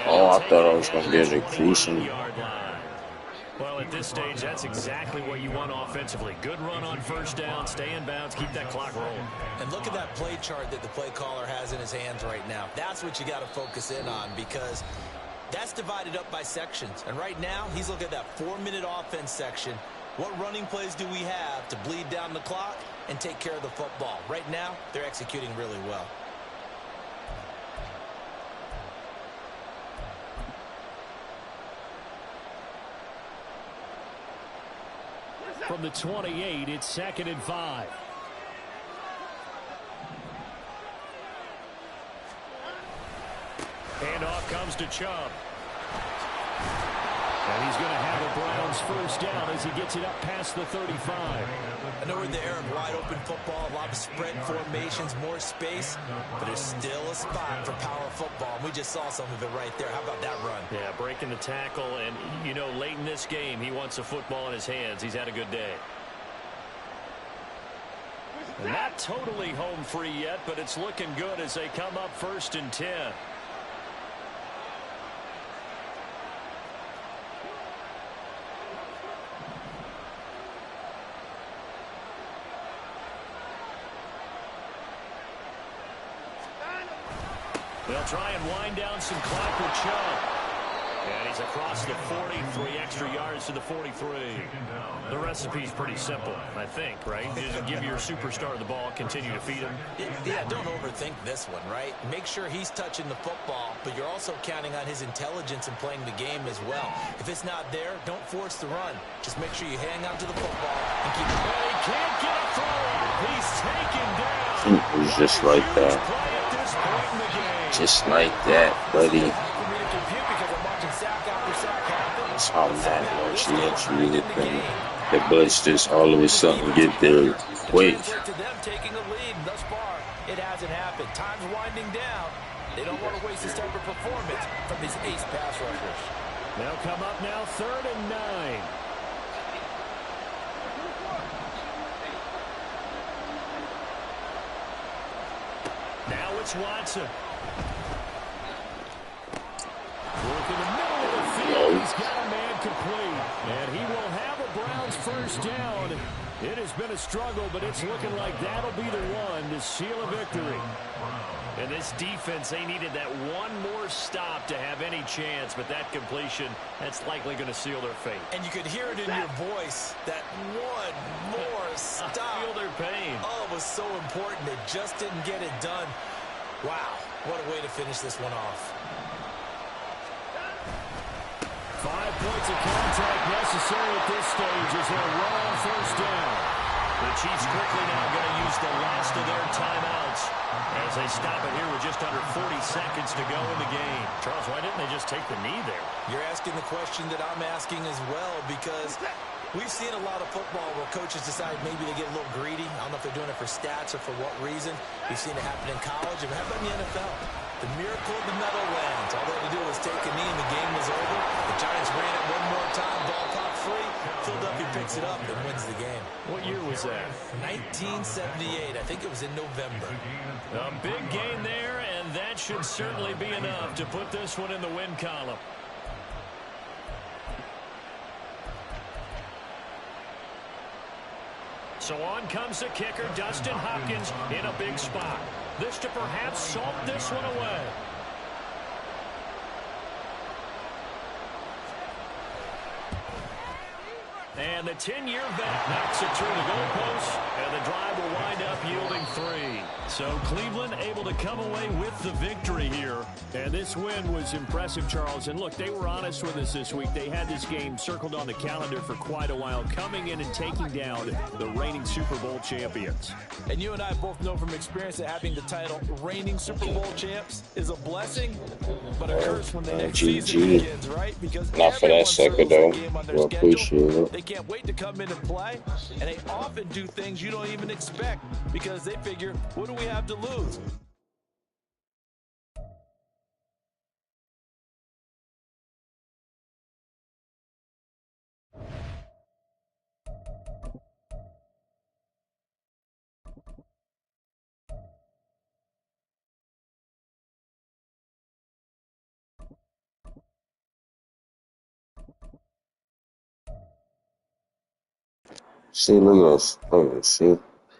Oh, I thought I was going to get a cruising. Well, at this stage, that's exactly what you want offensively. Good run on 1st down, stay in bounds, keep that clock rolling. And look at that play chart that the play caller has in his hands right now. That's what you got to focus in on, because that's divided up by sections. And right now, he's looking at that 4-minute offense section. What running plays do we have to bleed down the clock and take care of the football? Right now, they're executing really well. From the 28, it's 2nd and 5. Handoff comes to Chubb. And he's going to have a Browns 1st down as he gets it up past the 35. I know we're in the era of wide open football, a lot of spread formations, more space, but there's still a spot for power football. And we just saw some of it right there. How about that run? Yeah, breaking the tackle, and, you know, late in this game, he wants a football in his hands. He's had a good day. Not totally home free yet, but it's looking good as they come up 1st and 10. They'll try and wind down some clock with Chubb. And he's across the 40, 3 extra yards to the 43. The recipe's pretty simple, I think, right? You just give your superstar the ball, continue to feed him. Yeah, don't overthink this one, right? Make sure he's touching the football, but you're also counting on his intelligence in playing the game as well. If it's not there, don't force the run. Just make sure you hang on to the football and keep it. He can't get a throw. He's taken down. It was just like that. Just like that, buddy. That's how Madden works. You actually hit them. The butts just all of a sudden get there quick. To them taking a lead thus far, it hasn't happened. Time's winding down. They don't want to waste this type of performance from these ace pass rushers. They'll come up now 3rd and 9. Now it's Watson. Work in the middle of the field. He's got a man complete. And he will have a Browns 1st down. It has been a struggle, but it's looking like that'll be the one to seal a victory. And this defense, they needed that one more stop to have any chance, but that completion, that's likely going to seal their fate. And you could hear it in your voice, that one more stop. I feel their pain. Oh, it was so important. They just didn't get it done. Wow, what a way to finish this one off. 5 points of contact necessary at this stage as they'll run on 1st down. The Chiefs quickly now going to use the last of their timeouts as they stop it here with just under 40 seconds to go in the game. Charles, why didn't they just take the knee there? You're asking the question that I'm asking as well, because we've seen a lot of football where coaches decide maybe they get a little greedy. I don't know if they're doing it for stats or for what reason. We've seen it happen in college. And how about in the NFL? The miracle of the Meadowlands. All they had to do was take a knee and the game was over. The Giants ran it one more time. Ball popped free. Philadelphia picks it up and wins the game. What year was that? 1978. I think it was in November. A big gain there, and that should certainly be enough to put this one in the win column. So on comes the kicker, Dustin Hopkins, in a big spot. This to perhaps salt this one away. And the 10-year vet knocks it through the goalpost, and the drive will wind up yielding 3. So Cleveland able to come away with the victory here. And this win was impressive, Charles. And look, they were honest with us this week. They had this game circled on the calendar for quite a while, coming in and taking down the reigning Super Bowl champions. And you and I both know from experience that having the title reigning Super Bowl champs is a blessing, but a curse when the next season begins, right? Because not for that second, though. I appreciate it. They can't wait to come in and play, and they often do things you don't even expect because they figure, what do we have to lose? See, look at this. Look at this. See,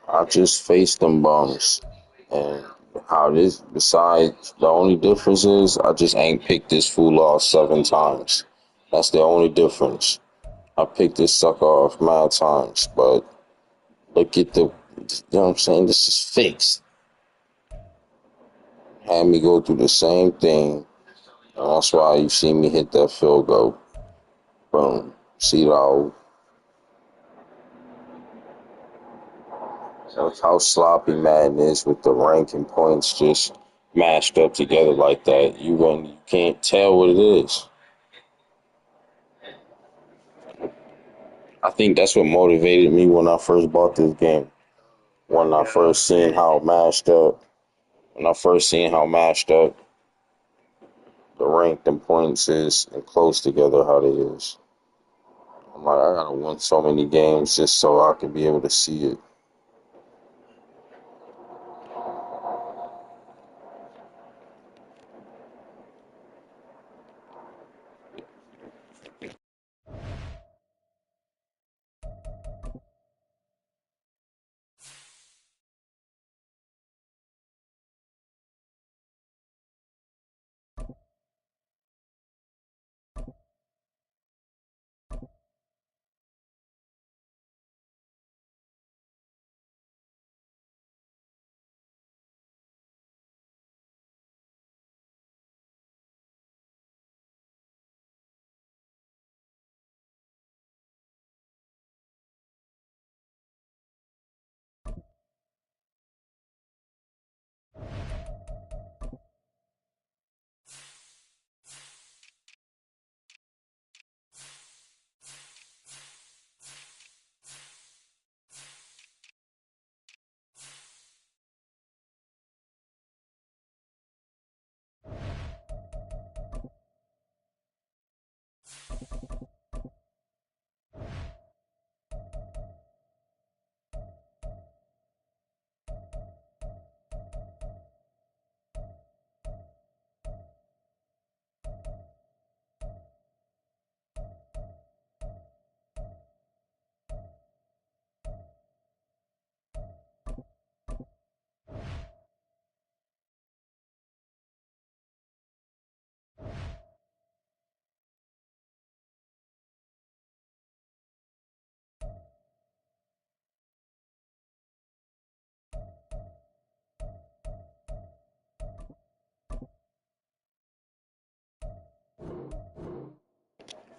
I just faced them bums. And how this, besides, the only difference is I just ain't picked this fool off 7 times. That's the only difference. I picked this sucker off mad times, but look at the, you know what I'm saying? This is fixed. Had me go through the same thing. And that's why you see me hit that field goal. Boom. See how that's how sloppy Madden is with the ranking points just mashed up together like that. You can't tell what it is. I think that's what motivated me when I first bought this game. When I first seen how mashed up, the rank and points is and close together how they is. I'm like, I gotta win so many games just so I can be able to see it.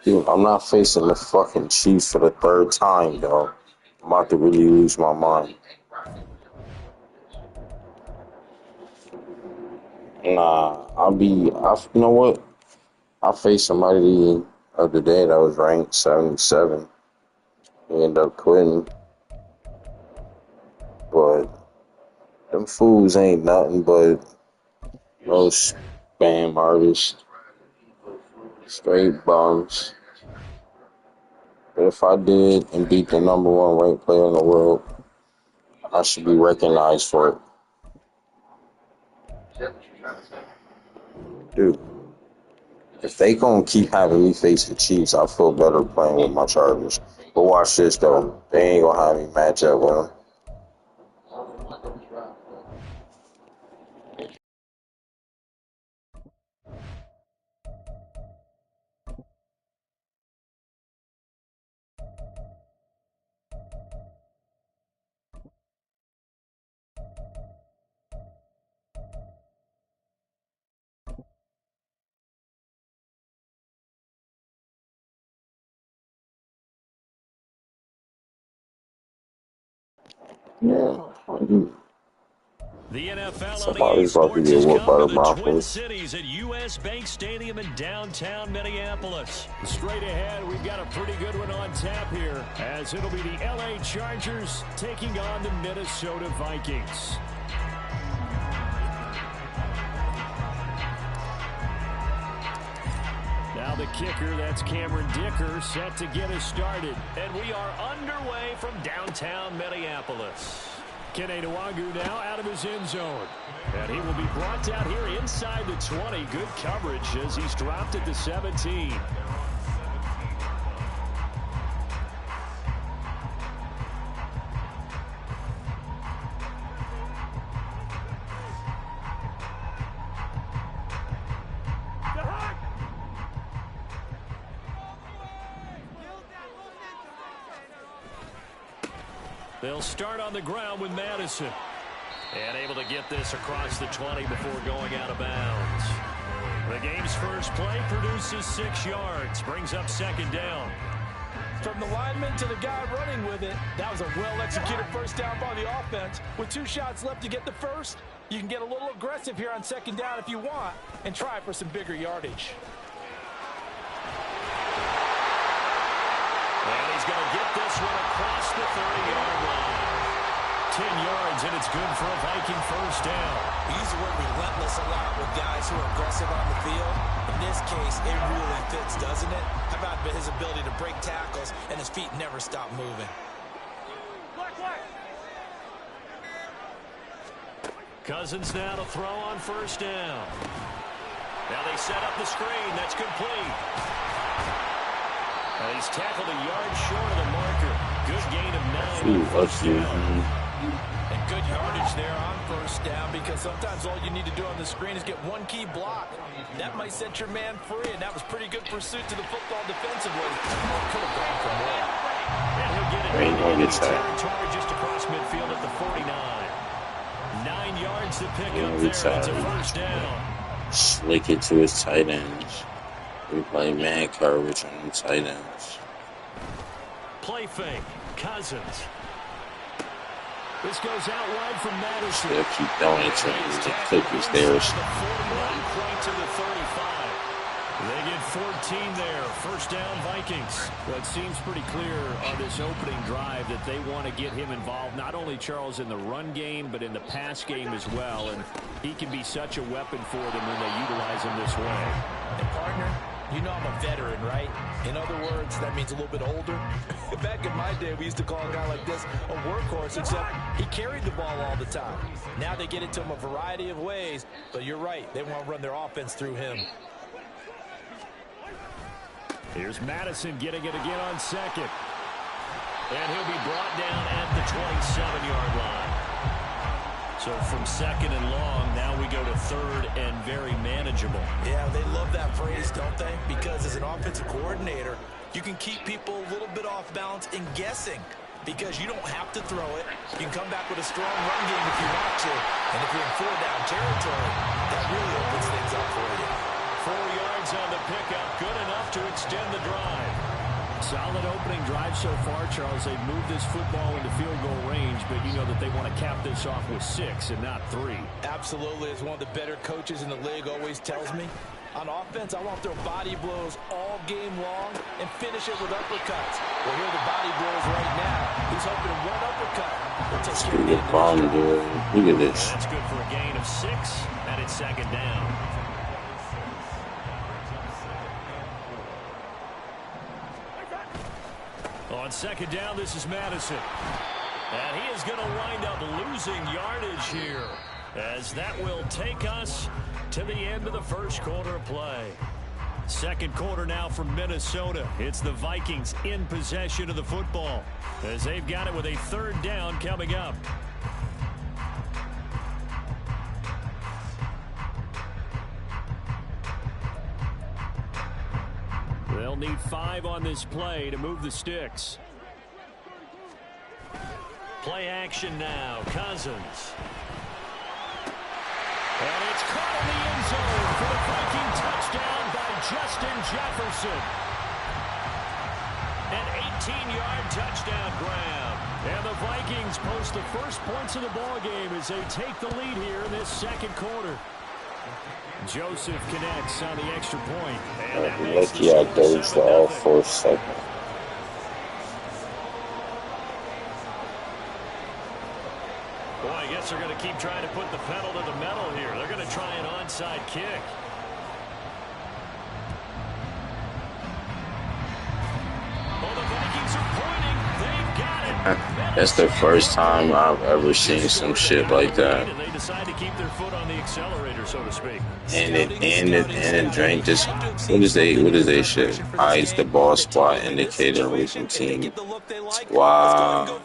Dude, I'm not facing the fucking Chiefs for the 3rd time, dog. I'm about to really lose my mind. Nah, you know what? I faced somebody the other day that was ranked 77. He ended up quitting. But them fools ain't nothing but those spam artists. Straight bums. But if I did and beat the #1 ranked player in the world, I should be recognized for it. Dude, if they gonna keep having me face the Chiefs, I feel better playing with my Chargers. But watch this though, they ain't gonna have me match up with them. Yeah. The NFL on EA Somebody's about to Sports get has whooped come by to the the Twin Broncos. Cities at U.S. Bank Stadium in downtown Minneapolis. Straight ahead, we've got a pretty good one on tap here, as it'll be the L.A. Chargers taking on the Minnesota Vikings. Now the kicker, that's Cameron Dicker, set to get us started. And we are underway from downtown Minneapolis. Kene Nwangu now out of his end zone. And he will be brought down here inside the 20. Good coverage as he's dropped at the 17. They'll start on the ground with Madison. And able to get this across the 20 before going out of bounds. The game's first play produces 6 yards. Brings up second down. From the lineman to the guy running with it, that was a well-executed first down by the offense. With 2 shots left to get the first, you can get a little aggressive here on second down if you want and try for some bigger yardage. And he's going to get this one across the 30-yard line. 10 yards, and it's good for a Viking first down. We use the word relentless a lot with guys who are aggressive on the field. In this case, it really fits, doesn't it? How about his ability to break tackles and his feet never stop moving? Cousins now to throw on first down. Now they set up the screen. That's complete. And he's tackled a yard short of the marker. Good gain of 9 on first down. And good yardage there on first down, because sometimes all you need to do on the screen is get one key block. That might set your man free, and that was pretty good pursuit to the football defensively. Could have gone for more. And he'll get it in territory just across midfield at the 49. 9 yards to pick up there. That's a first down. Slick it to his tight ends. We play man coverage on the tight ends. Play fake. Cousins. This goes out wide from Madison. They'll keep throwing it to him. The cookies there. The 41 point to the 35. They get 14 there. First down, Vikings. Well, it seems pretty clear on this opening drive that they want to get him involved, not only, Charles, in the run game, but in the pass game as well. And he can be such a weapon for them when they utilize him this way. And, partner, you know I'm a veteran, right? In other words, that means a little bit older. Back in my day, we used to call a guy like this a workhorse, except he carried the ball all the time. Now they get it to him a variety of ways, but you're right. They want to run their offense through him. Here's Madison getting it again on second. And he'll be brought down at the 27-yard line. So from second and long, now we go to third and very manageable. Yeah, they love that phrase, don't they? Because as an offensive coordinator, you can keep people a little bit off balance and guessing, because you don't have to throw it. You can come back with a strong run game if you want to. And if you're in 4-down territory, that really opens things up for you. 4 yards on the pickup, good enough to extend the drive. Solid opening drive so far, Charles. They've moved this football into field goal range, but you know that they want to cap this off with 6 and not 3. Absolutely. As one of the better coaches in the league always tells me, on offense, I want to throw body blows all game long and finish it with uppercuts. Well, here are the body blows right now. He's hoping one uppercut will take care of the problem, dude. Look at this. That's good for a gain of 6, and it's second down. On second down, this is Madison. And he is going to wind up losing yardage here, as that will take us to the end of the first quarter of play. Second quarter now from Minnesota. It's the Vikings in possession of the football, as they've got it with a third down coming up. They'll need 5 on this play to move the sticks. Play action now. Cousins. And it's caught in the end zone for the Viking touchdown by Justin Jefferson. An 18-yard touchdown grab. And the Vikings post the first points of the ball game as they take the lead here in this second quarter. Joseph connects on the extra point. And that makes the Lucky I score dozed 7-0. off for a second. Boy, I guess they're going to keep trying to put the pedal to the metal here. They're going to try an onside kick. Oh, the Vikings are pointing. They've got it. That's the first time I've ever seen some shit like that. And they decide to keep their foot on the accelerator, so to speak. And it drank this. What is they shit? Hides the ball spot indicator losing team. Wow.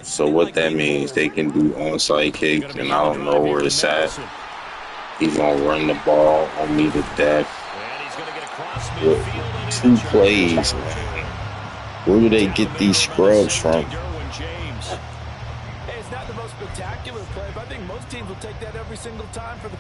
So what that means, they can do onside kicks, and I don't know where it's at. He's gonna run the ball on me to death. With 2 plays, man. Where do they get these scrubs from? Hey, it's not the most spectacular play, but I think most teams will take that every single time for the...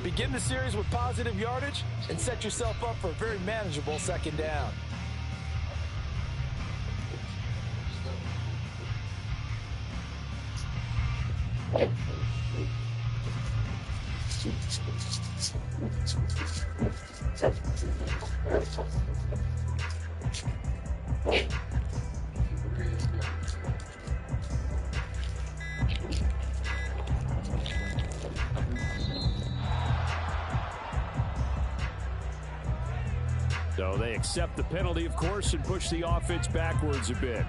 Begin the series with positive yardage and set yourself up for a very manageable second down. So they accept the penalty, of course, and push the offense backwards a bit.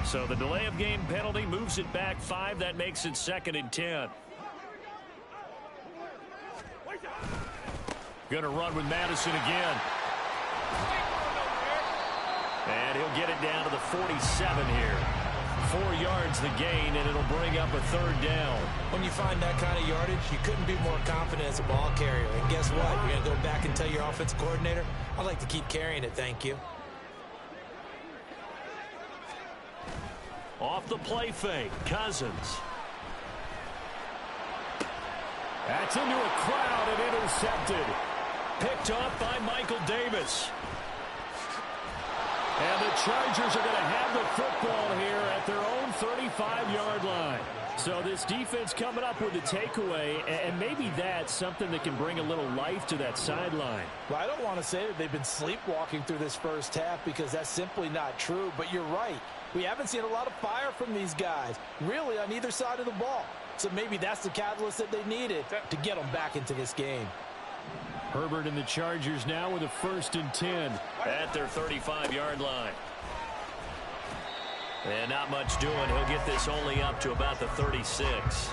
So the delay of game penalty moves it back 5. That makes it 2nd and 10. Going to run with Madison again. And he'll get it down to the 47 here. 4 yards the gain, and it'll bring up a 3rd down. When you find that kind of yardage, you couldn't be more confident as a ball carrier. And guess what? You're going to go back and tell your offensive coordinator, I'd like to keep carrying it, thank you. Off the play fake, Cousins. That's into a crowd and intercepted. Picked off by Michael Davis. And the Chargers are going to have the football here at their own 35-yard line. So this defense coming up with a takeaway, and maybe that's something that can bring a little life to that sideline. Well, I don't want to say that they've been sleepwalking through this first half because that's simply not true, but you're right. We haven't seen a lot of fire from these guys, really on either side of the ball. So maybe that's the catalyst that they needed to get them back into this game. Herbert and the Chargers now with a 1st and 10 at their 35-yard line. And not much doing. He'll get this only up to about the 36.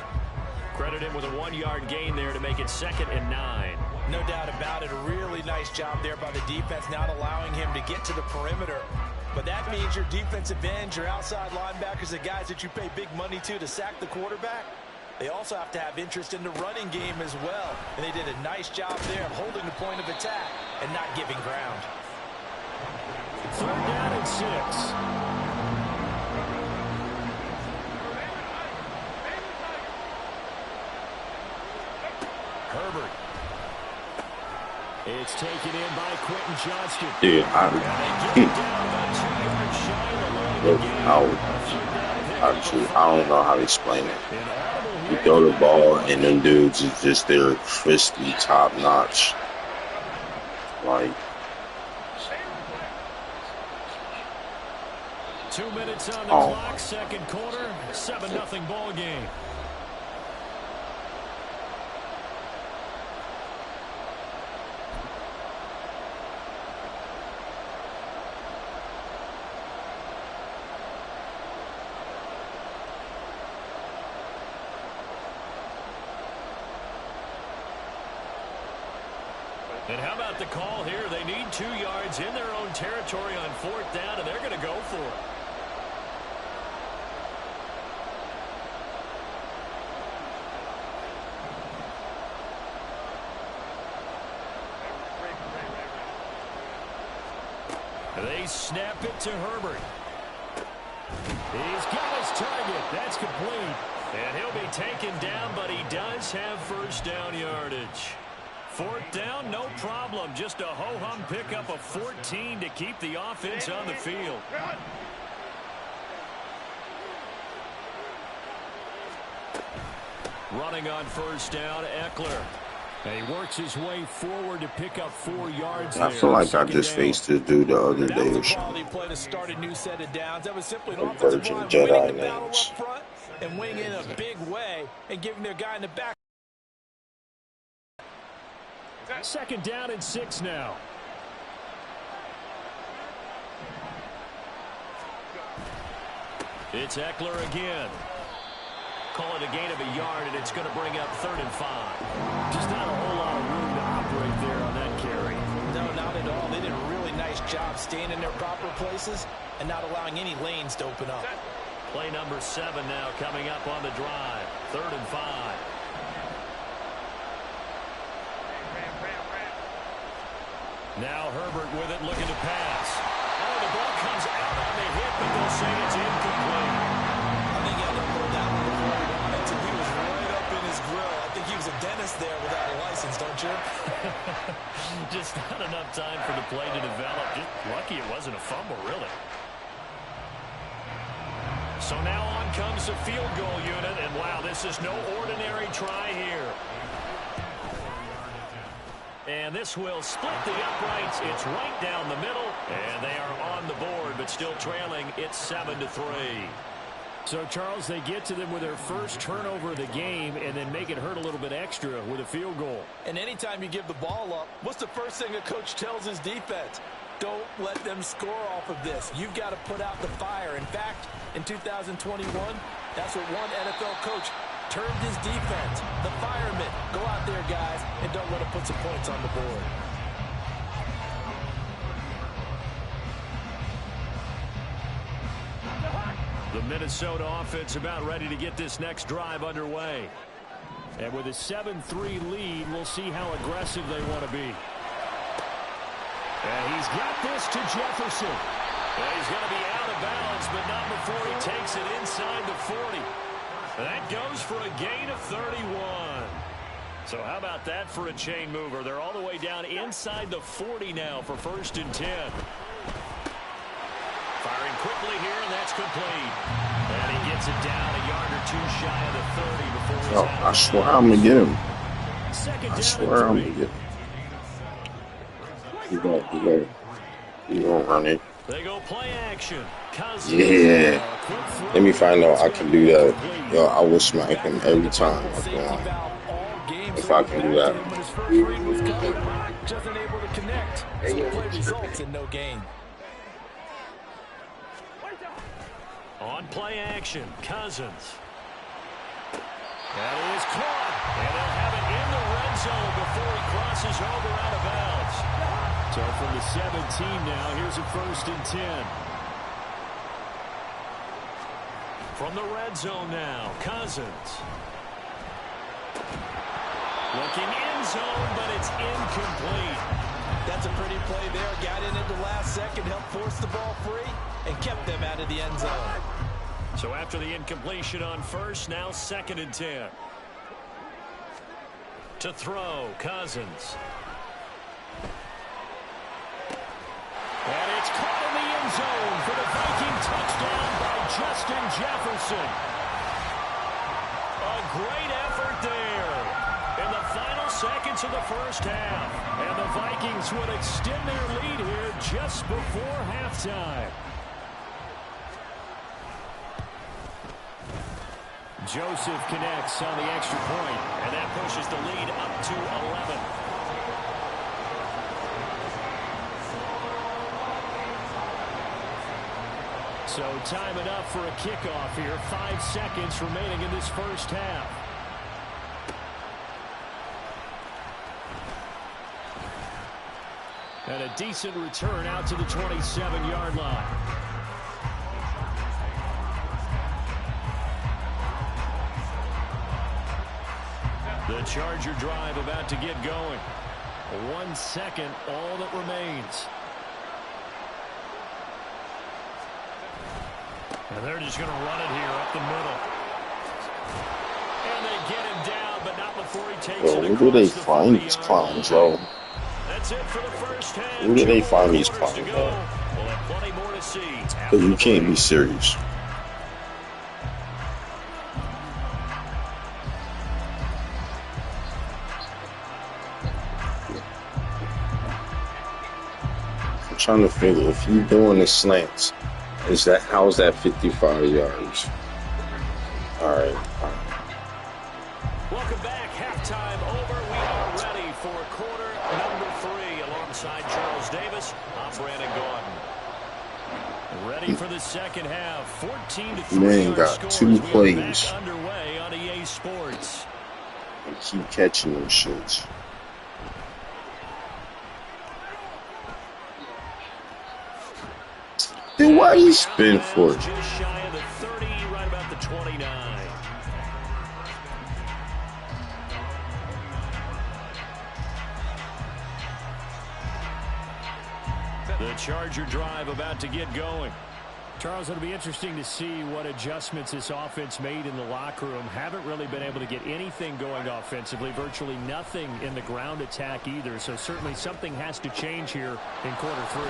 Credit him with a 1-yard gain there to make it 2nd and 9. No doubt about it. A really nice job there by the defense, not allowing him to get to the perimeter. But that means your defensive ends, your outside linebackers, the guys that you pay big money to sack the quarterback, they also have to have interest in the running game as well. And they did a nice job there of holding the point of attack and not giving ground. 3rd down and 6. Herbert. It's taken in by Quentin Johnston. Dude, Out. I don't know how to explain it. You throw the ball, and them dudes is just there, crispy, top notch. Like, 2 minutes on the clock, second quarter, 7-0 ball game. And how about the call here? They need 2 yards in their own territory on 4th down, and they're going to go for it. They snap it to Herbert. He's got his target. That's complete. And he'll be taken down, but he does have first down yardage. 4th down, no problem. Just a ho-hum pickup of 14 to keep the offense on the field. Running on first down, Eckler. And he works his way forward to pick up 4 yards. I feel like I just faced this dude the other day or something. Quality play to start a new set of downs. That was simply an Like offensive Virgin line Jedi winning the battle names. up front and winning in a big way and giving their guy in the back. 2nd down and 6 now. It's Eckler again. Call it a gain of a yard, and it's going to bring up 3rd and 5. Just not a whole lot of room to operate there on that carry. No, not at all. They did a really nice job staying in their proper places and not allowing any lanes to open up. Play number 7 now coming up on the drive. 3rd and 5. Now Herbert with it, looking to pass. Oh, the ball comes out on the hit, but they'll say it's incomplete. I think he had to pull that one before he wanted to. He was right up in his grill. I think he was a dentist there without a license, don't you? Just not enough time for the play to develop. Just lucky it wasn't a fumble, really. So now on comes the field goal unit, and wow, this is no ordinary try here. And this will split the uprights. It's right down the middle, and they are on the board, but still trailing. It's 7-3. So, Charles, they get to them with their first turnover of the game and then make it hurt a little bit extra with a field goal. And anytime you give the ball up, what's the first thing a coach tells his defense? Don't let them score off of this. You've got to put out the fire. In fact, in 2021, that's what one NFL coach termed his defense. The firemen. Go out there, guys, and don't let them put some points on the board. The Minnesota offense about ready to get this next drive underway. And with a 7-3 lead, we'll see how aggressive they want to be. And he's got this to Jefferson. And he's going to be out of bounds, but not before he takes it inside the 40. That goes for a gain of 31. So how about that for a chain mover? They're all the way down inside the 40 now for 1st and 10. Firing quickly here, and that's complete. And he gets it down a yard or 2 shy of the 30 before he's out. I swear I'm going to get him. Second I down swear I'm and 3. going to get him. He gonna run it. They go play action. Cousins. Yeah. Let me find out I can do that. Yo, I will smack him every time I go on. If I can do that. Just unable to connect. So the play results in no gain. On play action, Cousins. That is caught. And they'll have it in the red zone before he crosses over out of bounds. So from the 17 now, here's a 1st and 10. From the red zone now, Cousins. Looking in zone, but it's incomplete. That's a pretty play there. Got in at the last second, helped force the ball free, and kept them out of the end zone. So after the incompletion on 1st, now 2nd and 10. To throw, Cousins. And it's caught in the end zone for the Viking touchdown by Justin Jefferson. A great effort there in the final seconds of the first half. And the Vikings would extend their lead here just before halftime. Joseph connects on the extra point, and that pushes the lead up to 11. So time enough for a kickoff here. 5 seconds remaining in this first half. And a decent return out to the 27-yard line. The Charger drive about to get going. 1 second, all that remains. And they're just going to run it here up the middle. And they get him down, but not before he takes it. Where do they find these clowns, yo? That's it for the first half. Where do they find these clowns, yo? We'll have plenty more to see. Because you can't be serious. I'm trying to figure if you're doing the slants, how's that 55 yards? All right. Welcome back. Halftime over. We are ready for quarter number 3 alongside Charles Davis. I'm Brandon Gordon. Ready for the second half. 14-3. Man got 2 plays. Underway on EA Sports. And keep catching them shits. Then why you spin for it? Just shy of the 30, right about the 29. The Charger drive about to get going. Charles, it'll be interesting to see what adjustments this offense made in the locker room. Haven't really been able to get anything going offensively, virtually nothing in the ground attack either. So certainly something has to change here in quarter 3.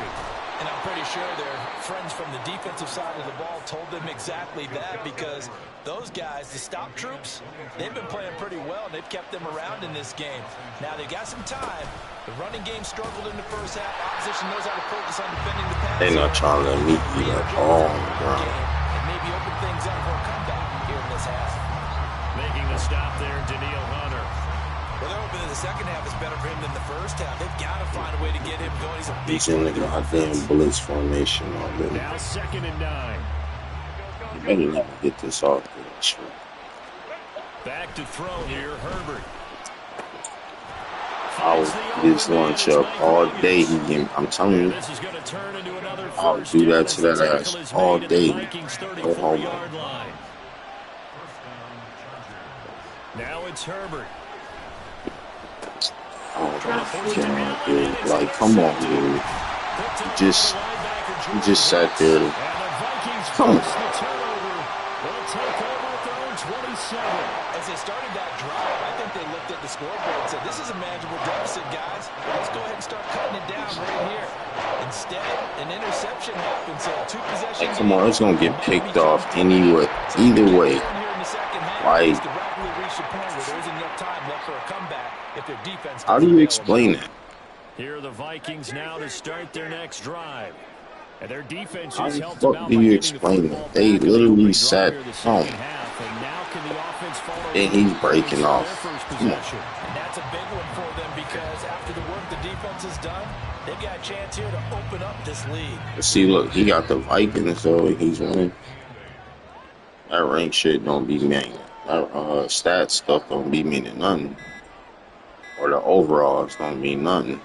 And I'm pretty sure their friends from the defensive side of the ball told them exactly that, because those guys, the stop troops, they've been playing pretty well, and they've kept them around in this game. Now they've got some time. The running game struggled in the first half. Opposition knows how to focus on defending the pass. They're not trying to let me beat up all on the ground. And maybe open things up for a comeback here in this half. Making the stop there, Daniil Hunter. Well, they're hoping that the second half is better for him than the first half. They've got to find a way to get him going. He's a big He's in the goddamn blitz formation already. Now 2nd and 9. You better never get this off. Back to throw here, Herbert. I'll his lunch up all day. I'm telling you, This is going to turn into another I'll first do down that to that as the ass tackle is all made at the day. Vikings' Go home. 34-yard line. Now it's Herbert. Oh my god, dude! Like, come on, dude. You just sat there. And the Vikings Come on. force the turnover. They'll take over at their own 27. As they started that drive, I think they looked at the scoreboard and said, this is a manageable deficit, guys. Let's go ahead and start cutting it down right here. Instead, an interception happened, so 2 possessions. Like, come on, it's gonna get picked off anyway. Either way, like, how do you explain that? Here are the Vikings now to start their next drive. And their defense How just the helped them fuck out do by you getting the explain football that? They back on the literally opening sat drive here the home. second half. And now can the offense follow And he's breaking off. their first Come on. possession? And that's a big one for them, because after the work the defense has done, they've got a chance here to open up this lead. See, look, he got the Vikings, so he's winning. That rank shit don't be meaning. That stat stuff don't be meaning nothing. Or the overalls don't mean nothing.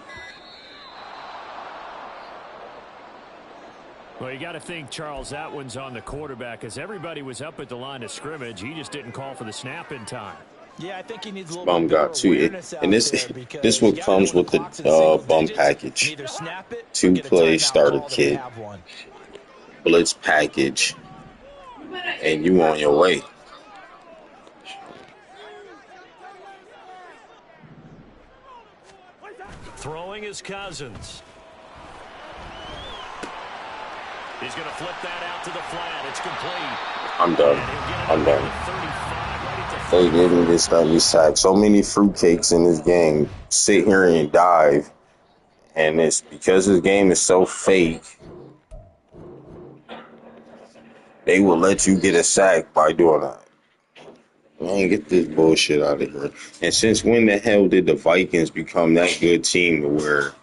Well, you got to think, Charles, that one's on the quarterback, as everybody was up at the line of scrimmage. He just didn't call for the snap in time. Yeah, I think he needs a little Bum bit more got 2, awareness out and this there, because this one you gotta comes know with when the clock's in single bum digits, package. and either snap it or 2 get a play timeout starter called if you kit, have one. blitz package, and you on your way. Throwing is Cousins. He's going to flip that out to the flat. It's complete. I'm done. I'm done. They giving this study sack. So many fruitcakes in this game sit here and dive. And it's because this game is so fake, they will let you get a sack by doing that. Man, get this bullshit out of here. And since when the hell did the Vikings become that good team to where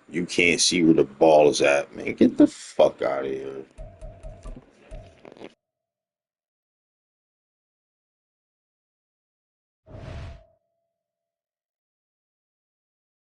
you can't see where the ball is at? Man, get the fuck out of here.